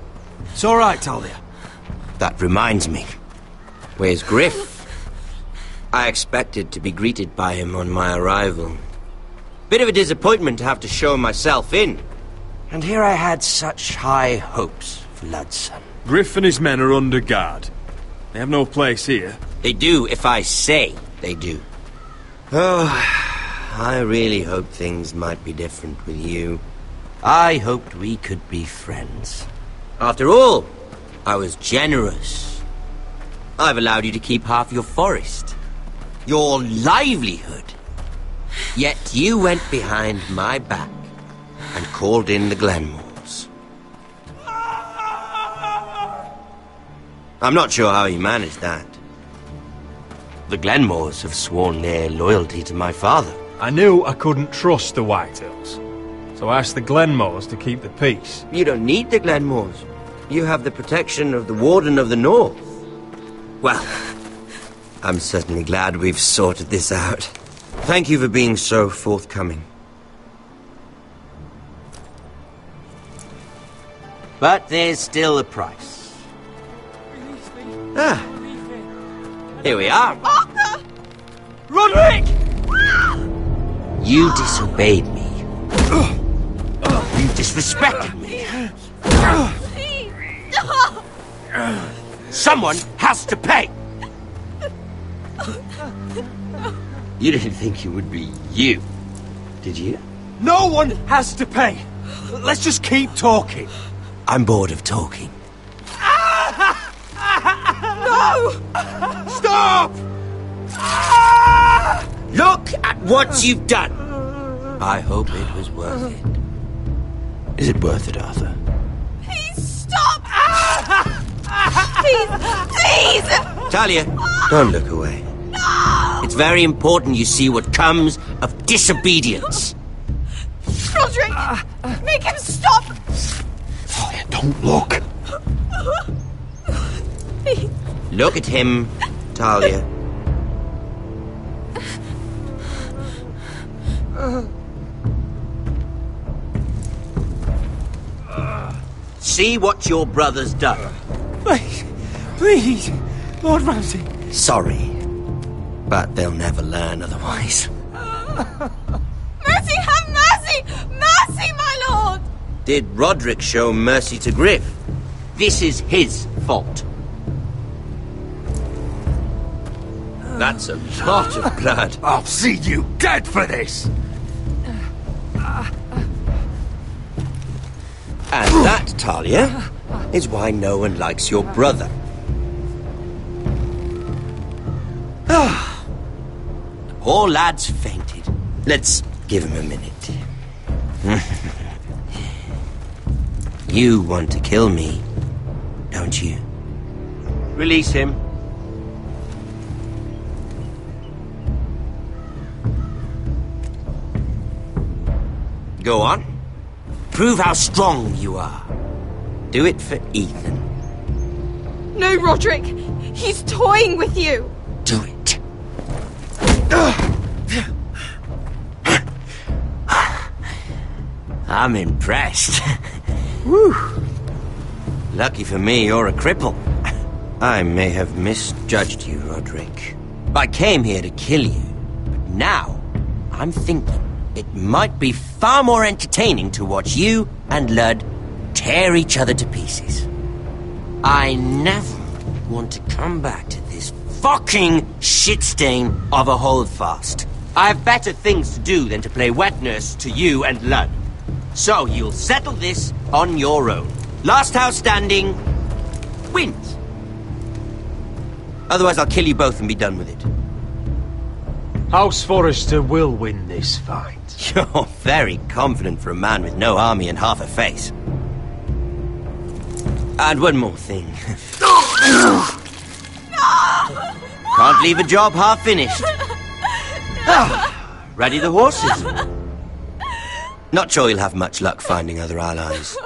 It's all right, Talia. That reminds me. Where's Griff? I expected to be greeted by him on my arrival. Bit of a disappointment to have to show myself in. And here I had such high hopes for Ludson. Griff and his men are under guard. They have no place here. They do if I say they do. Oh, I really hoped things might be different with you. I hoped we could be friends. After all, I was generous. I've allowed you to keep half your forest. Your livelihood. Yet you went behind my back and called in the Glenmores. I'm not sure how you managed that. The Glenmores have sworn their loyalty to my father. I knew I couldn't trust the Whitehills, so I asked the Glenmores to keep the peace. You don't need the Glenmores. You have the protection of the Warden of the North. Well, I'm certainly glad we've sorted this out. Thank you for being so forthcoming. But there's still a price. Ah, here we are. Arthur! Roderick! You disobeyed me. You disrespected me. Someone has to pay. You didn't think it would be you, did you? No one has to pay. Let's just keep talking. I'm bored of talking. No! Stop! Look at what you've done. I hope it was worth it. Is it worth it, Arthur? Please stop! Please! Talia, don't look away. It's very important you see what comes of disobedience. Roderick! Make him stop! Talia, don't look. Please. Look at him, Talia. See what your brother's done. Please, Lord Ramsay. Sorry, but they'll never learn otherwise. Mercy, have mercy! Mercy, my lord! Did Roderick show mercy to Griff? This is his fault. That's a lot of blood. I'll see you dead for this! And that, Talia, is why no one likes your brother. The poor lad's fainted. Let's give him a minute. You want to kill me, don't you? Release him. Go on. Prove how strong you are. Do it for Ethan. No, Roderick! He's toying with you! Do it. I'm impressed. Whew. Lucky for me, you're a cripple. I may have misjudged you, Roderick. I came here to kill you, but now I'm thinking it might be far more entertaining to watch you and Ludd tear each other to pieces. I never want to come back to this fucking shit stain of a holdfast. I have better things to do than to play wet nurse to you and Ludd. So you'll settle this on your own. Last house standing wins. Otherwise I'll kill you both and be done with it. House Forrester will win this fight. You're very confident for a man with no army and half a face. And one more thing. Can't leave a job half finished. Ready the horses? Not sure you'll have much luck finding other allies.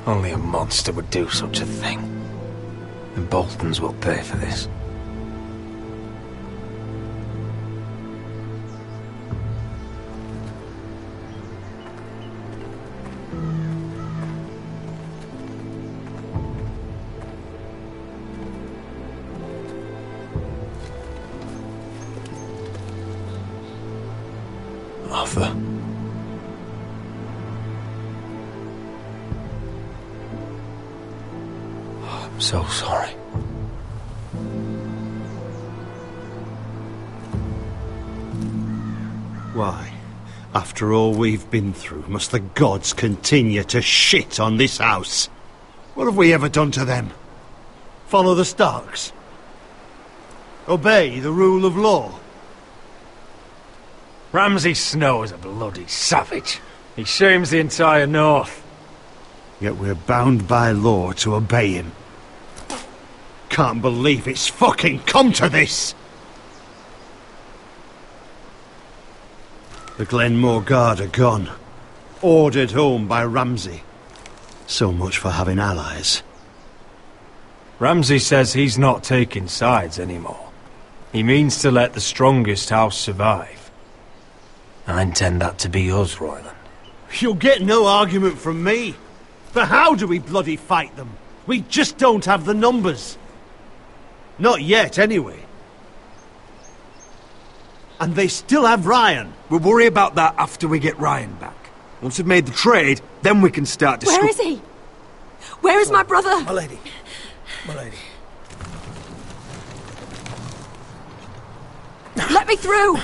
Only a monster would do such a thing. The Boltons will pay for this. Arthur. I'm so sorry. Why, after all we've been through, must the gods continue to shit on this house? What have we ever done to them? Follow the Starks? Obey the rule of law? Ramsay Snow is a bloody savage. He shames the entire North. Yet we're bound by law to obey him. Can't believe it's fucking come to this! The Glenmore Guard are gone. Ordered home by Ramsay. So much for having allies. Ramsay says he's not taking sides anymore. He means to let the strongest house survive. I intend that to be us, Royland. You'll get no argument from me. But how do we bloody fight them? We just don't have the numbers. Not yet, anyway. And they still have Ryan. We'll worry about that after we get Ryan back. Once we've made the trade, then we can start Where is he? Where is my brother? My lady. My lady. Let me through!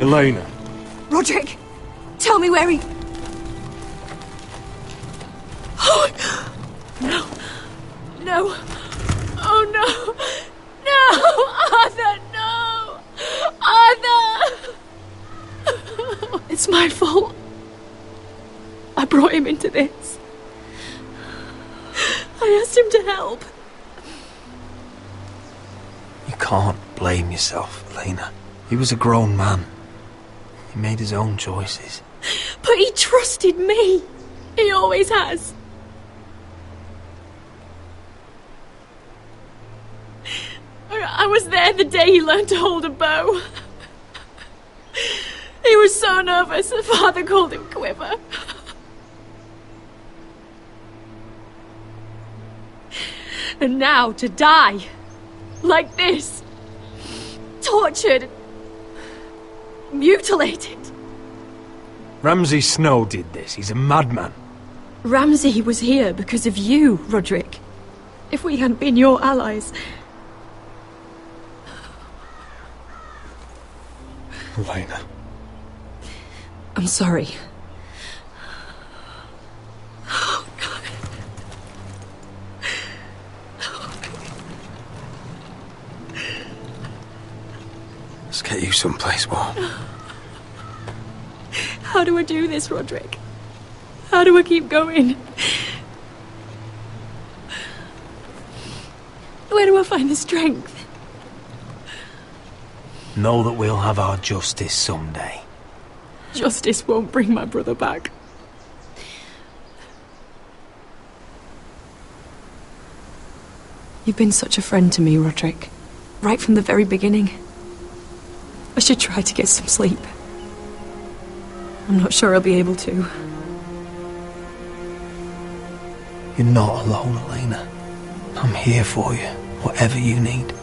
Elena. Roderick, tell me where he... Oh, no. No. Oh, no. No! Arthur, no! Arthur! It's my fault. I brought him into this. I asked him to help. You can't blame yourself, Elena. He was a grown man. He made his own choices. But he trusted me. He always has. I was there the day he learned to hold a bow. He was so nervous, the father called him Quiver. And now to die. Like this. Tortured. Mutilated. Ramsay Snow did this. He's a madman. Ramsay was here because of you, Roderick. If we hadn't been your allies... Elena. I'm sorry. Oh, God. Let's get you someplace warm. How do I do this, Roderick? How do I keep going? Where do I find the strength? Know that we'll have our justice someday. Justice won't bring my brother back. You've been such a friend to me, Roderick. Right from the very beginning. I should try to get some sleep. I'm not sure I'll be able to. You're not alone, Elena. I'm here for you, whatever you need.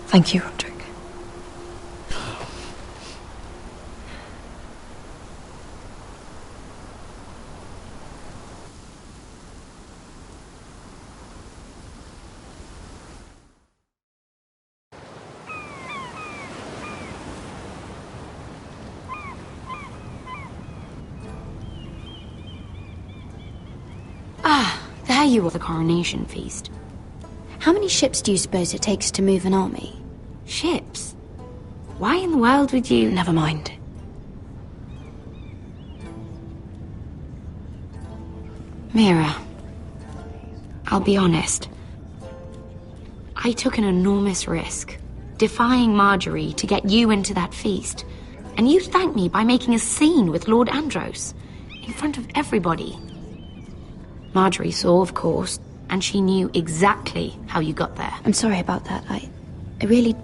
Thank you, Roderick. Ah, there you are, the coronation feast. How many ships do you suppose it takes to move an army? Ships? Why in the world would you... Never mind. Mira, I'll be honest. I took an enormous risk, defying Marjorie to get you into that feast. And you thanked me by making a scene with Lord Andros, in front of everybody. Marjorie saw, of course, and she knew exactly how you got there. I'm sorry about that. I really